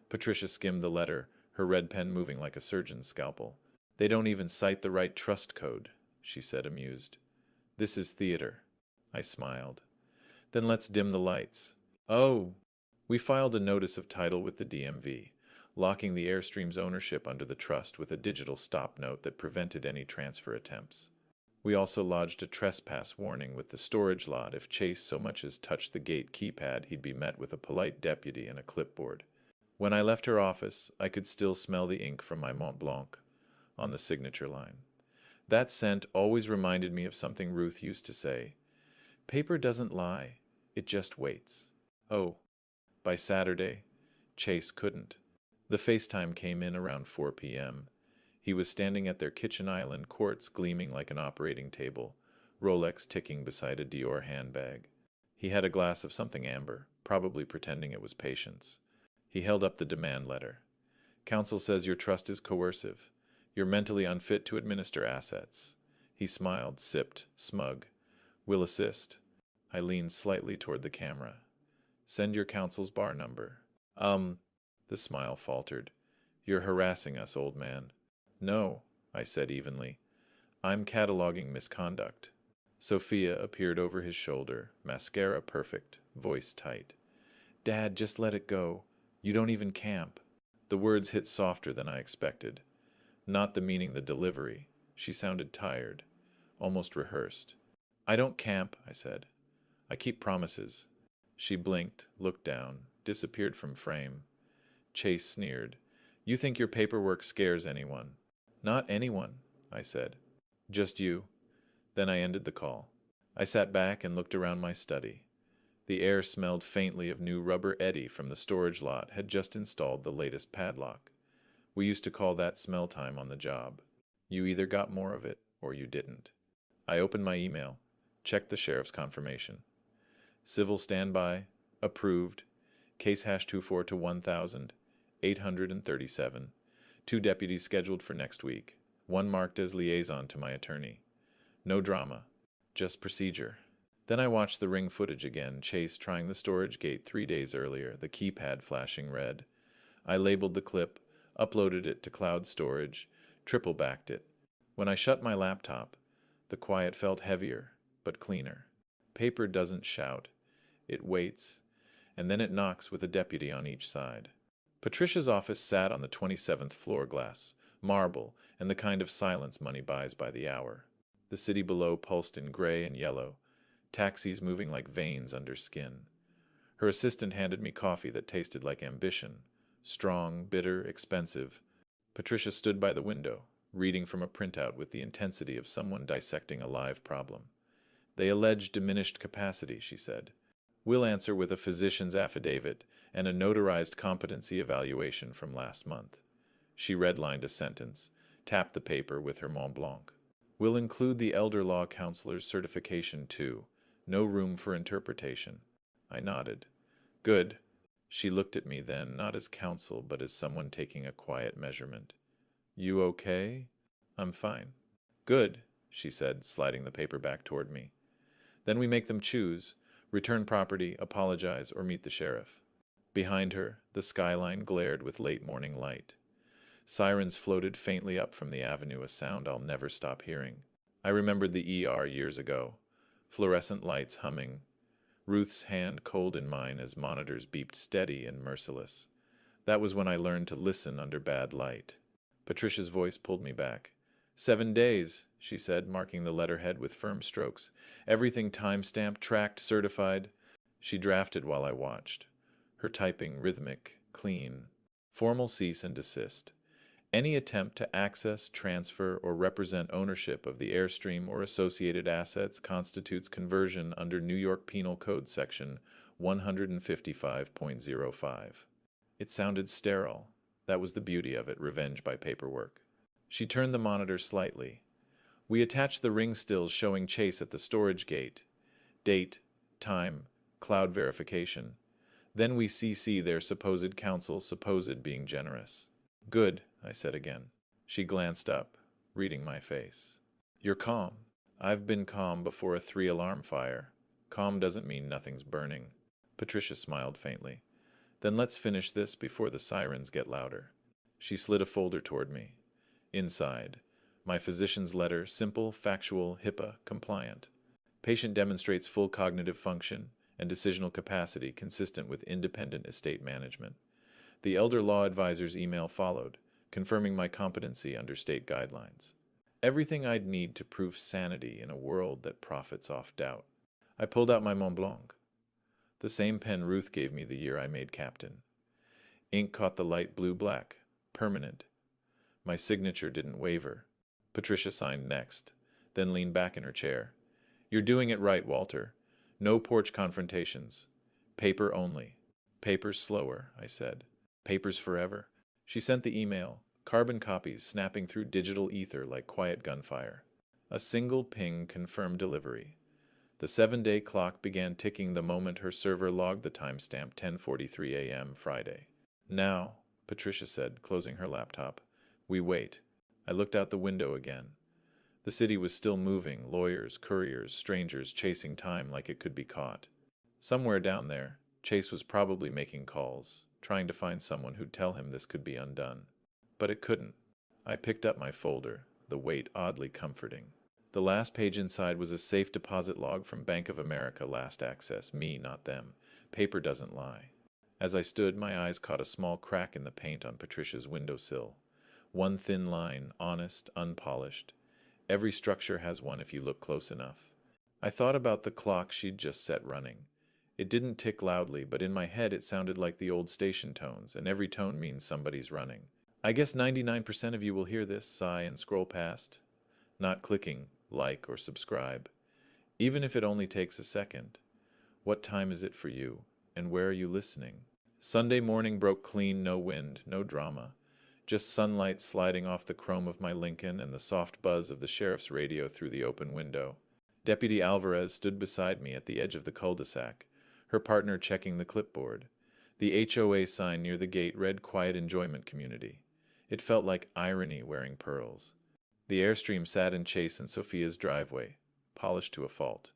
Patricia skimmed the letter, her red pen moving like a surgeon's scalpel. "They don't even cite the right trust code," she said, amused. "This is theater." I smiled. "Then let's dim the lights." "Oh!" We filed a notice of title with the DMV, locking the Airstream's ownership under the trust with a digital stop note that prevented any transfer attempts. We also lodged a trespass warning with the storage lot. If Chase so much as touched the gate keypad, he'd be met with a polite deputy and a clipboard. When I left her office, I could still smell the ink from my Mont Blanc on the signature line. That scent always reminded me of something Ruth used to say. "Paper doesn't lie, it just waits." Oh, by Saturday, Chase couldn't. The FaceTime came in around 4 p.m. He was standing at their kitchen island, quartz gleaming like an operating table, Rolex ticking beside a Dior handbag. He had a glass of something amber, probably pretending it was patience. He held up the demand letter. "Counsel says your trust is coercive. You're mentally unfit to administer assets." He smiled, sipped, smug. "Will assist." I leaned slightly toward the camera. "Send your counsel's bar number." The smile faltered. "You're harassing us, old man." "No," I said evenly. "I'm cataloging misconduct." Sophia appeared over his shoulder, mascara perfect, voice tight. "Dad, just let it go. You don't even camp." The words hit softer than I expected. Not the meaning, the delivery. She sounded tired, almost rehearsed. "I don't camp," I said. "I keep promises." She blinked, looked down, disappeared from frame. Chase sneered. "You think your paperwork scares anyone." "Not anyone," I said. "Just you." Then I ended the call. I sat back and looked around my study. The air smelled faintly of new rubber eddy from the storage lot, had just installed the latest padlock. We used to call that smell time on the job. You either got more of it or you didn't. I opened my email, checked the sheriff's confirmation. Civil standby. Approved. Case hash 24 to 1,837. 2 deputies scheduled for next week. 1 marked as liaison to my attorney. No drama. Just procedure. Then I watched the ring footage again, Chase trying the storage gate 3 days earlier, the keypad flashing red. I labeled the clip, uploaded it to cloud storage, triple-backed it. When I shut my laptop, the quiet felt heavier, but cleaner. Paper doesn't shout. It waits, and then it knocks with a deputy on each side. Patricia's office sat on the 27th floor, glass, marble, and the kind of silence money buys by the hour. The city below pulsed in gray and yellow, taxis moving like veins under skin. Her assistant handed me coffee that tasted like ambition, strong, bitter, expensive. Patricia stood by the window, reading from a printout with the intensity of someone dissecting a live problem. They allege diminished capacity, she said. We'll answer with a physician's affidavit and a notarized competency evaluation from last month. She redlined a sentence, tapped the paper with her Mont Blanc. We'll include the elder law counselor's certification too. No room for interpretation. I nodded. Good. She looked at me then, not as counsel, but as someone taking a quiet measurement. You okay? I'm fine. Good, she said, sliding the paper back toward me. Then we make them choose, return property, apologize, or meet the sheriff. Behind her, the skyline glared with late morning light. Sirens floated faintly up from the avenue, a sound I'll never stop hearing. I remembered the ER years ago. Fluorescent lights humming. Ruth's hand cold in mine as monitors beeped steady and merciless. That was when I learned to listen under bad light. Patricia's voice pulled me back. 7 days, she said, marking the letterhead with firm strokes. Everything time-stamped, tracked, certified. She drafted while I watched. Her typing rhythmic, clean. Formal cease and desist. Any attempt to access, transfer, or represent ownership of the Airstream or associated assets constitutes conversion under New York Penal Code Section 155.05. It sounded sterile. That was the beauty of it, revenge by paperwork. She turned the monitor slightly. We attached the ring stills showing Chase at the storage gate. Date, time, cloud verification. Then we CC their supposed counsel, supposed being generous. Good, I said again. She glanced up, reading my face. You're calm. I've been calm before a 3-alarm fire. Calm doesn't mean nothing's burning. Patricia smiled faintly. Then let's finish this before the sirens get louder. She slid a folder toward me. Inside, my physician's letter, simple, factual, HIPAA, compliant. Patient demonstrates full cognitive function and decisional capacity consistent with independent estate management. The elder law advisor's email followed, confirming my competency under state guidelines. Everything I'd need to prove sanity in a world that profits off doubt. I pulled out my Mont Blanc. The same pen Ruth gave me the year I made captain. Ink caught the light blue-black, permanent. My signature didn't waver. Patricia signed next, then leaned back in her chair. You're doing it right, Walter. No porch confrontations. Paper only. Paper's slower, I said. Paper's forever. She sent the email, carbon copies snapping through digital ether like quiet gunfire. A single ping confirmed delivery. The 7-day clock began ticking the moment her server logged the timestamp 10:43 a.m. Friday. Now, Patricia said, closing her laptop, we wait. I looked out the window again. The city was still moving, lawyers, couriers, strangers chasing time like it could be caught. Somewhere down there, Chase was probably making calls, trying to find someone who'd tell him this could be undone. But it couldn't. I picked up my folder, the weight oddly comforting. The last page inside was a safe deposit log from Bank of America, last access, me, not them. Paper doesn't lie. As I stood, my eyes caught a small crack in the paint on Patricia's windowsill. One thin line, honest, unpolished. Every structure has one if you look close enough. I thought about the clock she'd just set running. It didn't tick loudly, but in my head it sounded like the old station tones, and every tone means somebody's running. I guess 99% of you will hear this, sigh, and scroll past, not clicking like or subscribe. Even if it only takes a second. What time is it for you, and where are you listening? Sunday morning broke clean, no wind, no drama. Just sunlight sliding off the chrome of my Lincoln and the soft buzz of the sheriff's radio through the open window. Deputy Alvarez stood beside me at the edge of the cul-de-sac, her partner checking the clipboard. The HOA sign near the gate read Quiet Enjoyment Community. It felt like irony wearing pearls. The Airstream sat in Chase and Sophia's driveway, polished to a fault,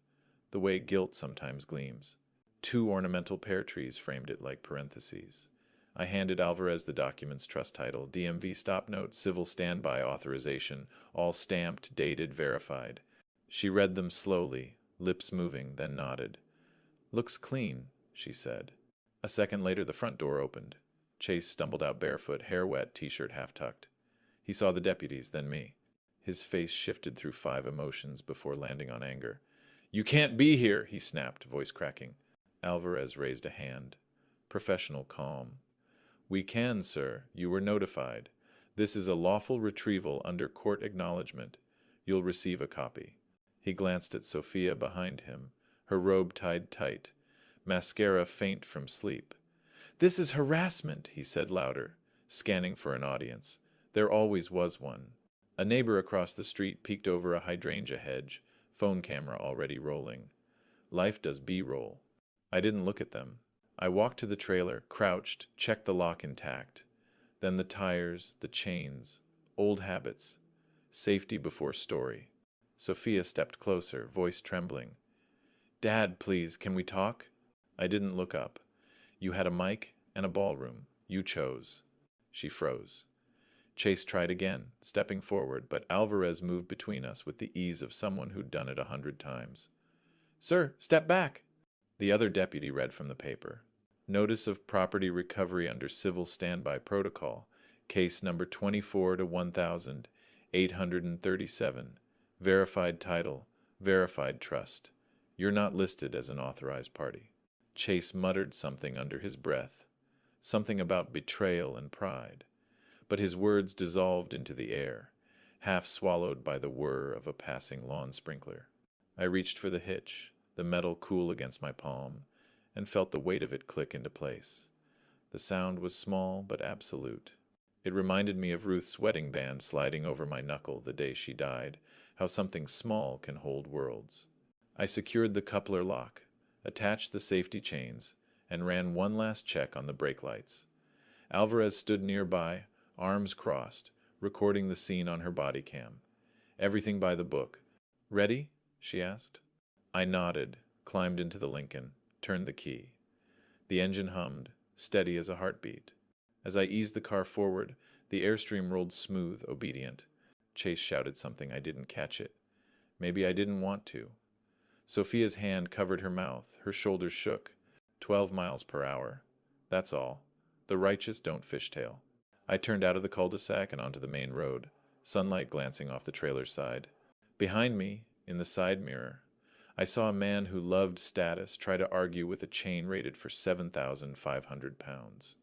the way guilt sometimes gleams. 2 ornamental pear trees framed it like parentheses. I handed Alvarez the document's trust title, DMV stop note, civil standby authorization, all stamped, dated, verified. She read them slowly, lips moving, then nodded. "Looks clean," she said. A second later, the front door opened. Chase stumbled out barefoot, hair wet, t-shirt half tucked. He saw the deputies, then me. His face shifted through 5 emotions before landing on anger. "You can't be here," he snapped, voice cracking. Alvarez raised a hand. Professional calm. "We can, sir. You were notified. This is a lawful retrieval under court acknowledgement. You'll receive a copy." He glanced at Sophia behind him, her robe tied tight, mascara faint from sleep. "This is harassment," he said louder, scanning for an audience. There always was one. A neighbor across the street peeked over a hydrangea hedge, phone camera already rolling. Life does B-roll. I didn't look at them. I walked to the trailer, crouched, checked the lock intact. Then the tires, the chains, old habits. Safety before story. Sophia stepped closer, voice trembling. "Dad, please, can we talk?" I didn't look up. "You had a mic and a ballroom. You chose." She froze. Chase tried again, stepping forward, but Alvarez moved between us with the ease of someone who'd done it 100 times. "Sir, step back!" The other deputy read from the paper. "Notice of property recovery under civil standby protocol. Case number 24 to 1837. Verified title. Verified trust. You're not listed as an authorized party." Chase muttered something under his breath. Something about betrayal and pride. But his words dissolved into the air, half swallowed by the whir of a passing lawn sprinkler. I reached for the hitch, the metal cool against my palm, and felt the weight of it click into place. The sound was small but absolute. It reminded me of Ruth's wedding band sliding over my knuckle the day she died, how something small can hold worlds. I secured the coupler lock, attached the safety chains, and ran one last check on the brake lights. Alvarez stood nearby, arms crossed, recording the scene on her body cam. Everything by the book. "Ready?" she asked. I nodded, climbed into the Lincoln, turned the key. The engine hummed, steady as a heartbeat. As I eased the car forward, the Airstream rolled smooth, obedient. Chase shouted something. I didn't catch it. Maybe I didn't want to. Sophia's hand covered her mouth. Her shoulders shook. 12 miles per hour. That's all. The righteous don't fishtail. I turned out of the cul-de-sac and onto the main road, sunlight glancing off the trailer's side. Behind me, in the side mirror, I saw a man who loved status try to argue with a chain rated for 7,500 pounds.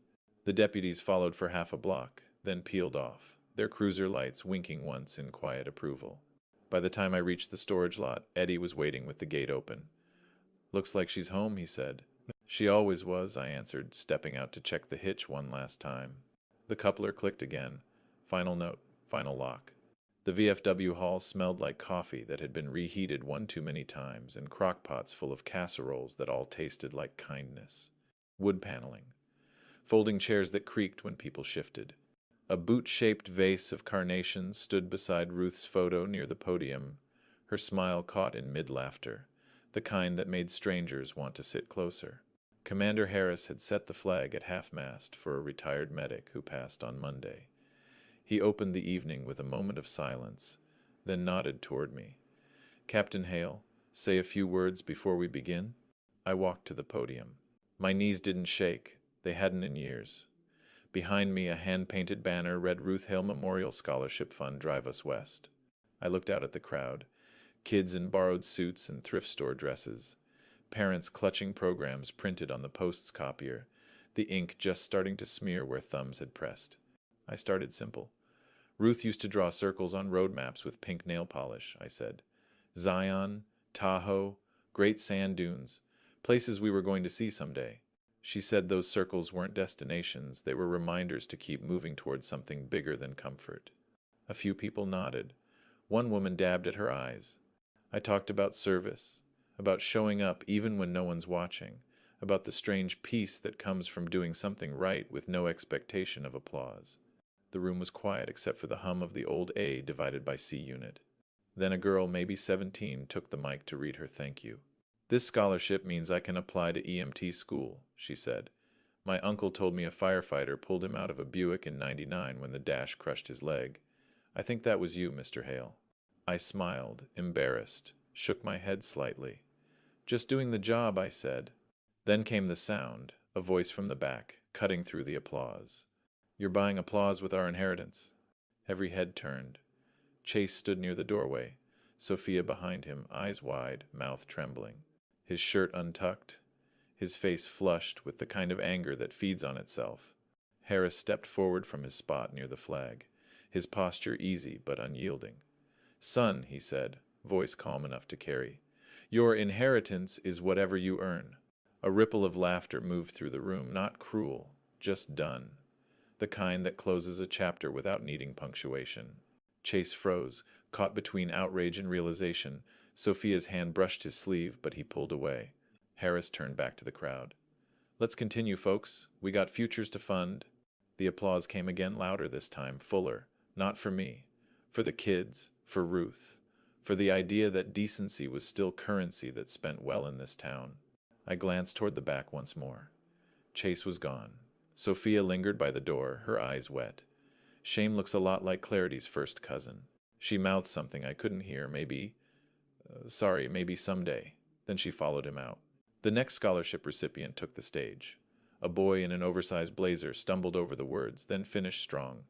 The deputies followed for half a block, then peeled off, their cruiser lights winking once in quiet approval. By the time I reached the storage lot, Eddie was waiting with the gate open. "Looks like she's home," he said. "She always was," I answered, stepping out to check the hitch one last time. The coupler clicked again. Final note, final lock. The VFW hall smelled like coffee that had been reheated one too many times, and crock-pots full of casseroles that all tasted like kindness. Wood paneling. Folding chairs that creaked when people shifted. A boot-shaped vase of carnations stood beside Ruth's photo near the podium, her smile caught in mid-laughter, the kind that made strangers want to sit closer. Commander Harris had set the flag at half-mast for a retired medic who passed on Monday. He opened the evening with a moment of silence, then nodded toward me. "Captain Hale, say a few words before we begin?" I walked to the podium. My knees didn't shake. They hadn't in years. Behind me, a hand-painted banner read Ruth Hale Memorial Scholarship Fund, Drive Us West. I looked out at the crowd. Kids in borrowed suits and thrift store dresses. Parents clutching programs printed on the Post's copier, the ink just starting to smear where thumbs had pressed. I started simple. "Ruth used to draw circles on road maps with pink nail polish," I said. "Zion, Tahoe, Great Sand Dunes, places we were going to see someday." She said those circles weren't destinations, they were reminders to keep moving towards something bigger than comfort. A few people nodded. One woman dabbed at her eyes. I talked about service, about showing up even when no one's watching, about the strange peace that comes from doing something right with no expectation of applause. The room was quiet except for the hum of the old A divided by C unit. Then a girl, maybe 17, took the mic to read her thank you. "This scholarship means I can apply to EMT school," she said. "My uncle told me a firefighter pulled him out of a Buick in '99 when the dash crushed his leg. I think that was you, Mr. Hale." I smiled, embarrassed, shook my head slightly. "Just doing the job," I said. Then came the sound, a voice from the back, cutting through the applause. "You're buying applause with our inheritance." Every head turned. Chase stood near the doorway, Sophia behind him, eyes wide, mouth trembling. His shirt untucked, his face flushed with the kind of anger that feeds on itself. Harris stepped forward from his spot near the flag, his posture easy but unyielding. "Son," he said, voice calm enough to carry, "your inheritance is whatever you earn." A ripple of laughter moved through the room, not cruel, just done. The kind that closes a chapter without needing punctuation. Chase froze, caught between outrage and realization. Sophia's hand brushed his sleeve, but he pulled away. Harris turned back to the crowd. "Let's continue, folks. We got futures to fund." The applause came again, louder this time, fuller. Not for me. For the kids. For Ruth. For the idea that decency was still currency that spent well in this town. I glanced toward the back once more. Chase was gone. Sophia lingered by the door, her eyes wet. Shame looks a lot like Clarity's first cousin. She mouthed something I couldn't hear, maybe someday. Then she followed him out. The next scholarship recipient took the stage. A boy in an oversized blazer stumbled over the words, then finished strong.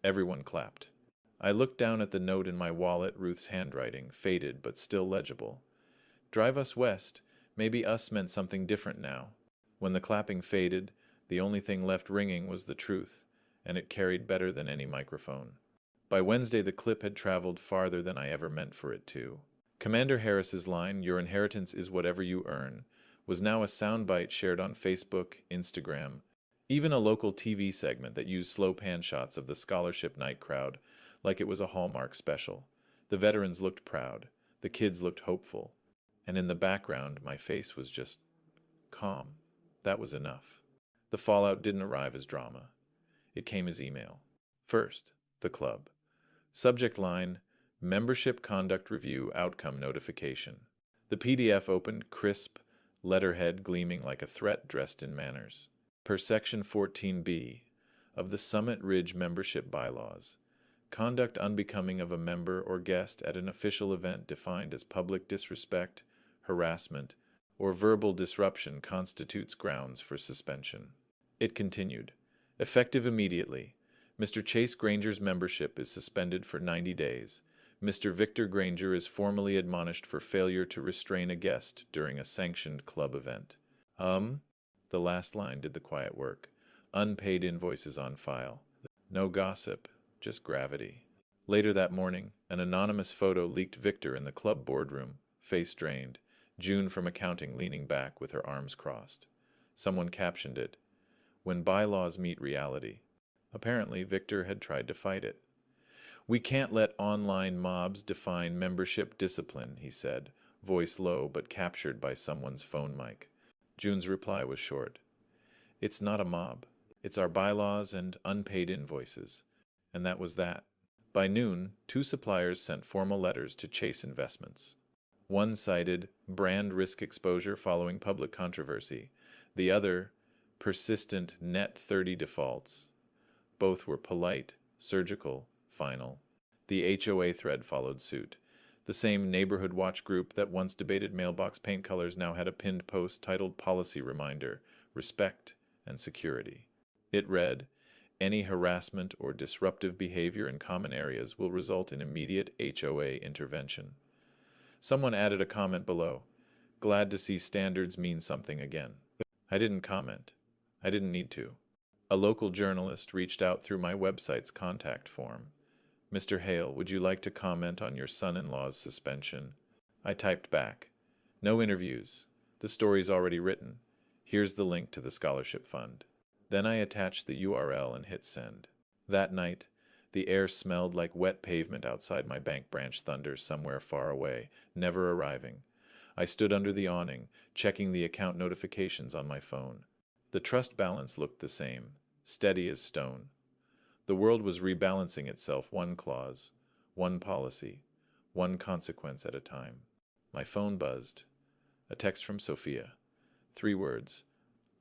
Everyone clapped. I looked down at the note in my wallet, Ruth's handwriting, faded but still legible. "Drive us west." Maybe us meant something different now. When the clapping faded, the only thing left ringing was the truth, and it carried better than any microphone. By Wednesday, the clip had traveled farther than I ever meant for it to. Commander Harris's line, "Your inheritance is whatever you earn," was now a soundbite shared on Facebook, Instagram, even a local TV segment that used slow pan shots of the scholarship night crowd, like it was a Hallmark special. The veterans looked proud. The kids looked hopeful. And in the background, my face was just calm. That was enough. The fallout didn't arrive as drama. It came as email. First, the club. Subject line, "Membership Conduct Review Outcome Notification." The PDF opened, crisp, letterhead gleaming like a threat dressed in manners. Per Section 14B of the Summit Ridge Membership Bylaws, conduct unbecoming of a member or guest at an official event defined as public disrespect, harassment, or verbal disruption constitutes grounds for suspension. It continued, "Effective immediately. Mr. Chase Granger's membership is suspended for 90 days. Mr. Victor Granger is formally admonished for failure to restrain a guest during a sanctioned club event." The last line did the quiet work. Unpaid invoices on file. No gossip, just gravity. Later that morning, an anonymous photo leaked Victor in the club boardroom, face drained, June from accounting leaning back with her arms crossed. Someone captioned it, "When bylaws meet reality." Apparently, Victor had tried to fight it. "We can't let online mobs define membership discipline," he said, voice low but captured by someone's phone mic. June's reply was short. "It's not a mob. It's our bylaws and unpaid invoices." And that was that. By noon, 2 suppliers sent formal letters to Chase Investments. One cited brand risk exposure following public controversy. The other, persistent net 30 defaults. Both were polite, surgical, final. The HOA thread followed suit. The same neighborhood watch group that once debated mailbox paint colors now had a pinned post titled Policy Reminder, Respect and Security. It read, "Any harassment or disruptive behavior in common areas will result in immediate HOA intervention." Someone added a comment below, "Glad to see standards mean something again." I didn't comment. I didn't need to. A local journalist reached out through my website's contact form. "Mr. Hale, would you like to comment on your son-in-law's suspension?" I typed back, "No interviews. The story's already written. Here's the link to the scholarship fund." Then I attached the URL and hit send. That night, the air smelled like wet pavement outside my bank branch thunder somewhere far away, never arriving. I stood under the awning, checking the account notifications on my phone. The trust balance looked the same, steady as stone. The world was rebalancing itself one clause, one policy, one consequence at a time. My phone buzzed. A text from Sophia. 3 words.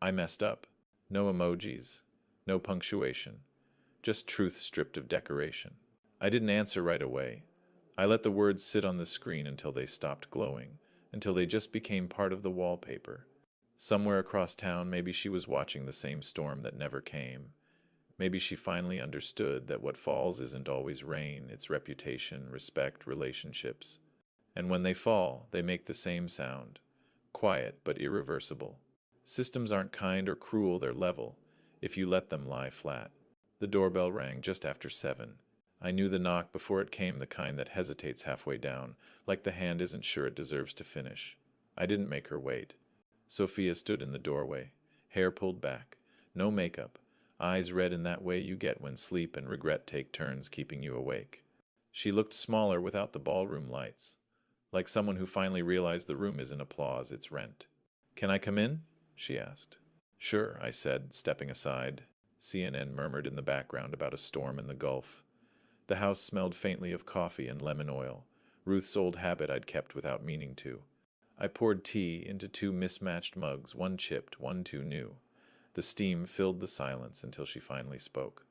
I messed up. No emojis. No punctuation. Just truth stripped of decoration. I didn't answer right away. I let the words sit on the screen until they stopped glowing, until they just became part of the wallpaper. Somewhere across town, maybe she was watching the same storm that never came. Maybe she finally understood that what falls isn't always rain, it's reputation, respect, relationships. And when they fall, they make the same sound. Quiet but irreversible. Systems aren't kind or cruel, they're level, if you let them lie flat. The doorbell rang just after 7. I knew the knock before it came, the kind that hesitates halfway down, like the hand isn't sure it deserves to finish. I didn't make her wait. Sophia stood in the doorway, hair pulled back, no makeup, eyes red in that way you get when sleep and regret take turns keeping you awake. She looked smaller without the ballroom lights, like someone who finally realized the room isn't applause, it's rent. Can I come in? She asked. Sure, I said, stepping aside. CNN murmured in the background about a storm in the Gulf. The house smelled faintly of coffee and lemon oil, Ruth's old habit I'd kept without meaning to. I poured tea into 2 mismatched mugs, one chipped, one too new. The steam filled the silence until she finally spoke.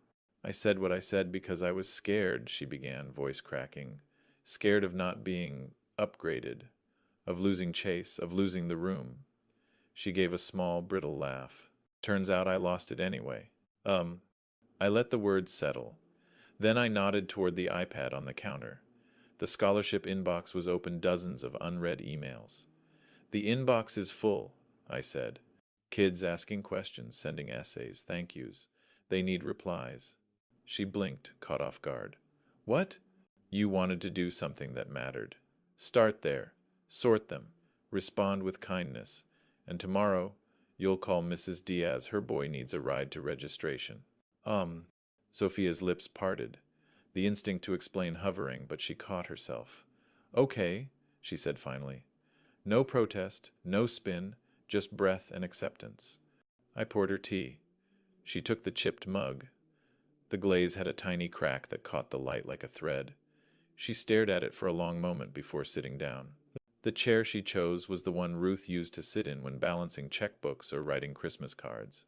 I said what I said because I was scared, she began, voice cracking. Scared of not being upgraded, of losing Chase, of losing the room. She gave a small, brittle laugh. Turns out I lost it anyway. I let the words settle. Then I nodded toward the iPad on the counter. The scholarship inbox was open, dozens of unread emails. The inbox is full, I said. Kids asking questions, sending essays, thank yous. They need replies. She blinked, caught off guard. What? You wanted to do something that mattered. Start there. Sort them. Respond with kindness. And tomorrow, you'll call Mrs. Diaz. Her boy needs a ride to registration. Sophia's lips parted. The instinct to explain hovering, but she caught herself. Okay, she said finally. No protest, no spin, just breath and acceptance. I poured her tea. She took the chipped mug. The glaze had a tiny crack that caught the light like a thread. She stared at it for a long moment before sitting down. The chair she chose was the one Ruth used to sit in when balancing checkbooks or writing Christmas cards.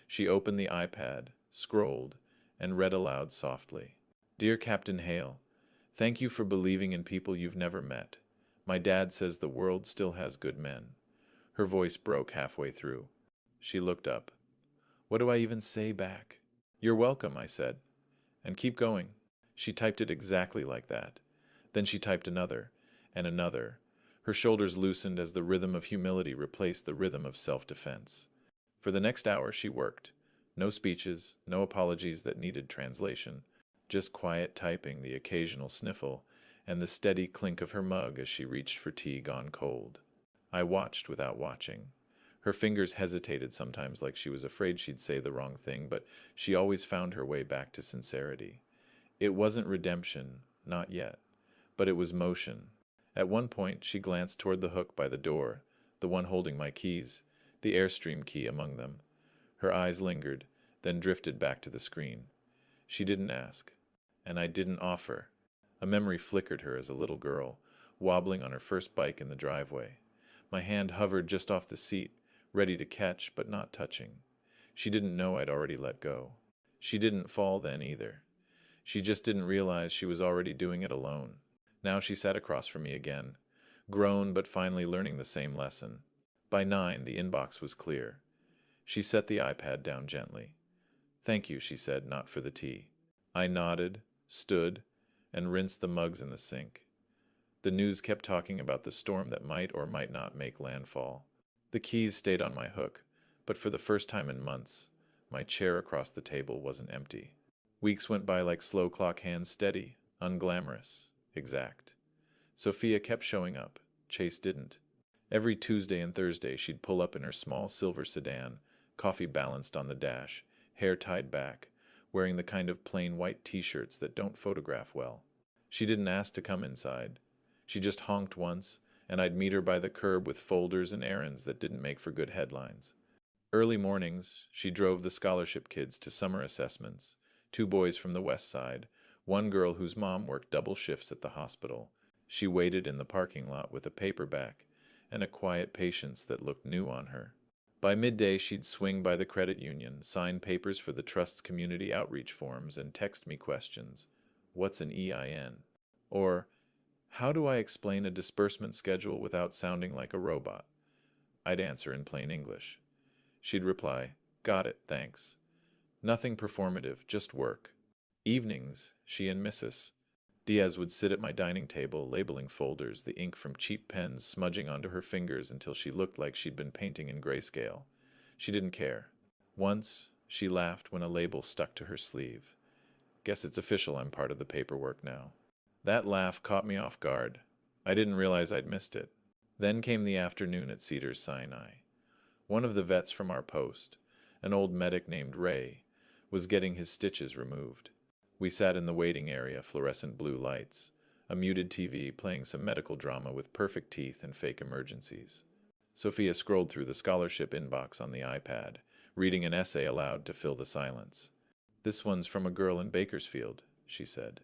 She opened the iPad, scrolled, and read aloud softly. Dear Captain Hale, thank you for believing in people you've never met. My dad says the world still has good men. Her voice broke halfway through. She looked up. What do I even say back? You're welcome, I said. And keep going. She typed it exactly like that. Then she typed another, and another. Her shoulders loosened as the rhythm of humility replaced the rhythm of self-defense. For the next hour she worked. No speeches, no apologies that needed translation. Just quiet typing, the occasional sniffle, and the steady clink of her mug as she reached for tea gone cold. I watched without watching. Her fingers hesitated sometimes like she was afraid she'd say the wrong thing, but she always found her way back to sincerity. It wasn't redemption, not yet, but it was motion. At one point, she glanced toward the hook by the door, the one holding my keys, the Airstream key among them. Her eyes lingered, then drifted back to the screen. She didn't ask, and I didn't offer. A memory flickered her as a little girl, wobbling on her first bike in the driveway. My hand hovered just off the seat, ready to catch but not touching. She didn't know I'd already let go. She didn't fall then either. She just didn't realize she was already doing it alone. Now she sat across from me again, grown but finally learning the same lesson. By 9, the inbox was clear. She set the iPad down gently. Thank you, she said, not for the tea. I nodded, stood, and rinsed the mugs in the sink. The news kept talking about the storm that might or might not make landfall. The keys stayed on my hook, but for the first time in months, my chair across the table wasn't empty. Weeks went by like slow clock hands, steady, unglamorous, exact. Sophia kept showing up. Chase didn't. Every Tuesday and Thursday she'd pull up in her small silver sedan, coffee balanced on the dash, hair tied back, wearing the kind of plain white t-shirts that don't photograph well. She didn't ask to come inside. She just honked once, and I'd meet her by the curb with folders and errands that didn't make for good headlines. Early mornings, she drove the scholarship kids to summer assessments, 2 boys from the west side, one girl whose mom worked double shifts at the hospital. She waited in the parking lot with a paperback and a quiet patience that looked new on her. By midday, she'd swing by the credit union, sign papers for the trust's community outreach forms, and text me questions. What's an EIN? Or, how do I explain a disbursement schedule without sounding like a robot? I'd answer in plain English. She'd reply, got it, thanks. Nothing performative, just work. Evenings, she and Mrs. Diaz would sit at my dining table, labeling folders, the ink from cheap pens smudging onto her fingers until she looked like she'd been painting in grayscale. She didn't care. Once, she laughed when a label stuck to her sleeve. Guess it's official I'm part of the paperwork now. That laugh caught me off guard. I didn't realize I'd missed it. Then came the afternoon at Cedars-Sinai. One of the vets from our post, an old medic named Ray, was getting his stitches removed. We sat in the waiting area, fluorescent blue lights, a muted TV playing some medical drama with perfect teeth and fake emergencies. Sophia scrolled through the scholarship inbox on the iPad, reading an essay aloud to fill the silence. This one's from a girl in Bakersfield, she said.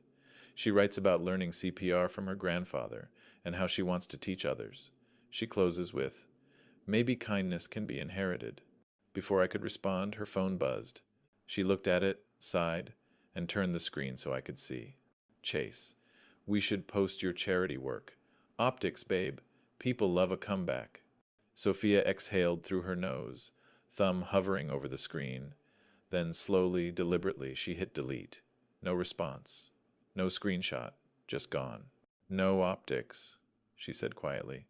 She writes about learning CPR from her grandfather and how she wants to teach others. She closes with, maybe kindness can be inherited. Before I could respond, her phone buzzed. She looked at it, sighed, and turned the screen so I could see. Chase, we should post your charity work. Optics, babe. People love a comeback. Sophia exhaled through her nose, thumb hovering over the screen. Then slowly, deliberately, she hit delete. No response. No screenshot. Just gone. No optics, she said quietly.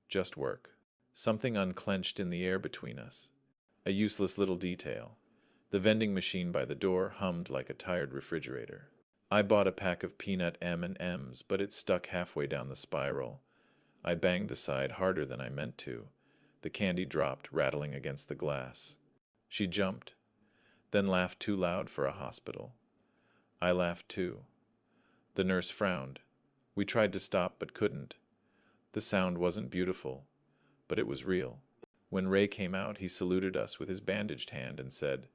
Just work. Something unclenched in the air between us. A useless little detail. The vending machine by the door hummed like a tired refrigerator. I bought a pack of peanut M&Ms, but it stuck halfway down the spiral. I banged the side harder than I meant to. The candy dropped, rattling against the glass. She jumped, then laughed too loud for a hospital. I laughed too. The nurse frowned. We tried to stop but couldn't. The sound wasn't beautiful, but it was real. When Ray came out, he saluted us with his bandaged hand and said,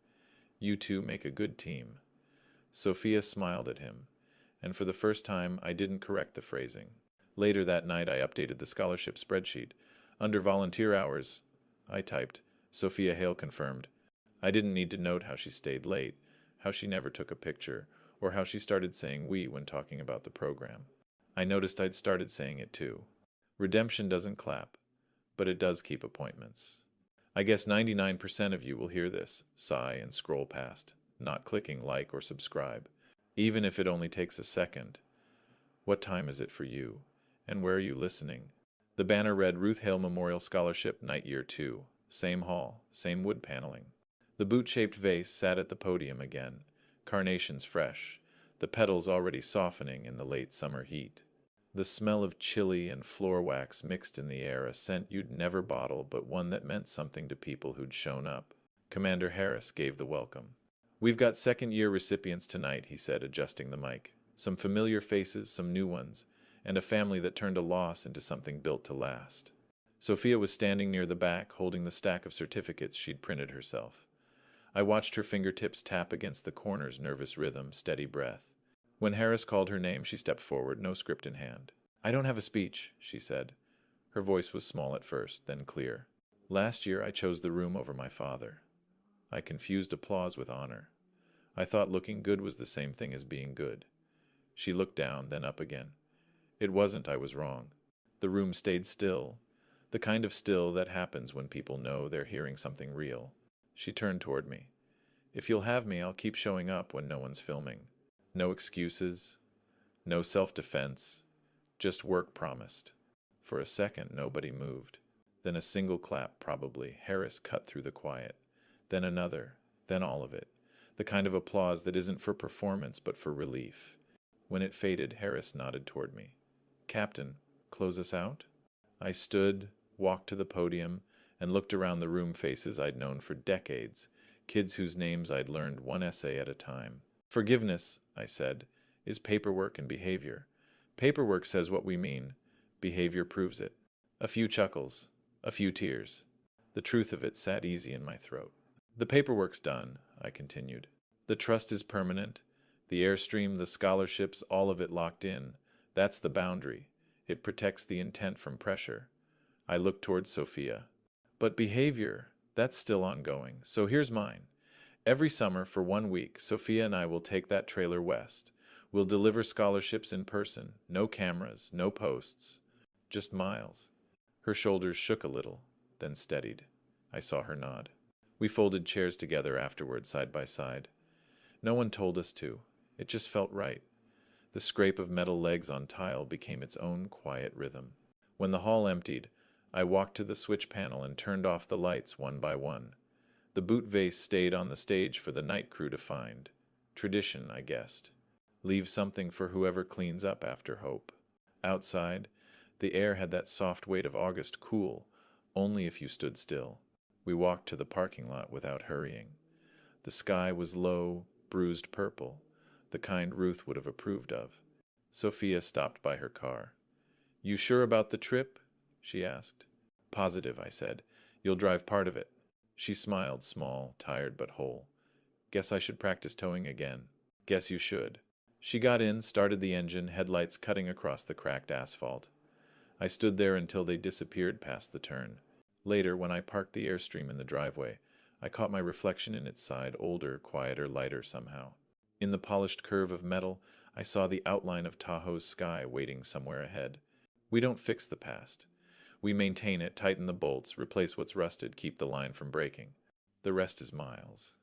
"You two make a good team." Sophia smiled at him, and for the first time I didn't correct the phrasing. Later that night I updated the scholarship spreadsheet. Under volunteer hours, I typed, Sophia Hale confirmed. I didn't need to note how she stayed late, how she never took a picture, or how she started saying we when talking about the program. I noticed I'd started saying it too. Redemption doesn't clap, but it does keep appointments. I guess 99% of you will hear this, sigh, and scroll past, not clicking like or subscribe, even if it only takes a second. What time is it for you, and where are you listening? The banner read Ruth Hale Memorial Scholarship, Night Year 2, same hall, same wood paneling. The boot-shaped vase sat at the podium again, carnations fresh, the petals already softening in the late summer heat. The smell of chili and floor wax mixed in the air, a scent you'd never bottle, but one that meant something to people who'd shown up. Commander Harris gave the welcome. "We've got second-year recipients tonight," he said, adjusting the mic. "Some familiar faces, some new ones, and a family that turned a loss into something built to last." Sophia was standing near the back, holding the stack of certificates she'd printed herself. I watched her fingertips tap against the corner's nervous rhythm, steady breath. When Harris called her name, she stepped forward, no script in hand. "I don't have a speech," she said. Her voice was small at first, then clear. "Last year I chose the room over my father. I confused applause with honor. I thought looking good was the same thing as being good." She looked down, then up again. "It wasn't, I was wrong. The room stayed still, the kind of still that happens when people know they're hearing something real." She turned toward me. "If you'll have me, I'll keep showing up when no one's filming. No excuses, no self-defense, just work promised." For a second, nobody moved. Then a single clap, probably. Harris cut through the quiet. Then another, then all of it. The kind of applause that isn't for performance, but for relief. When it faded, Harris nodded toward me. "Captain, close us out?" I stood, walked to the podium, and looked around the room, faces I'd known for decades, kids whose names I'd learned one essay at a time. "Forgiveness," I said, "is paperwork and behavior. Paperwork says what we mean. Behavior proves it." A few chuckles, a few tears. The truth of it sat easy in my throat. The paperwork's done, I continued. The trust is permanent. The airstream, the scholarships, all of it locked in. That's the boundary. It protects the intent from pressure. I looked towards Sophia. But behavior, that's still ongoing. So here's mine. Every summer, for 1 week, Sophia and I will take that trailer west. We'll deliver scholarships in person. No cameras, no posts. Just miles. Her shoulders shook a little, then steadied. I saw her nod. We folded chairs together afterward, side by side. No one told us to. It just felt right. The scrape of metal legs on tile became its own quiet rhythm. When the hall emptied, I walked to the switch panel and turned off the lights one by one. The boot vase stayed on the stage for the night crew to find. Tradition, I guessed. Leave something for whoever cleans up after Hope. Outside, the air had that soft weight of August cool, only if you stood still. We walked to the parking lot without hurrying. The sky was low, bruised purple, the kind Ruth would have approved of. Sophia stopped by her car. "You sure about the trip?" she asked. "Positive," I said. "You'll drive part of it." She smiled, small, tired but whole. "Guess I should practice towing again." "Guess you should." She got in, started the engine, headlights cutting across the cracked asphalt. I stood there until they disappeared past the turn. Later, when I parked the Airstream in the driveway, I caught my reflection in its side, older, quieter, lighter somehow. In the polished curve of metal, I saw the outline of Tahoe's sky waiting somewhere ahead. We don't fix the past. We maintain it, tighten the bolts, replace what's rusted, keep the line from breaking. The rest is miles.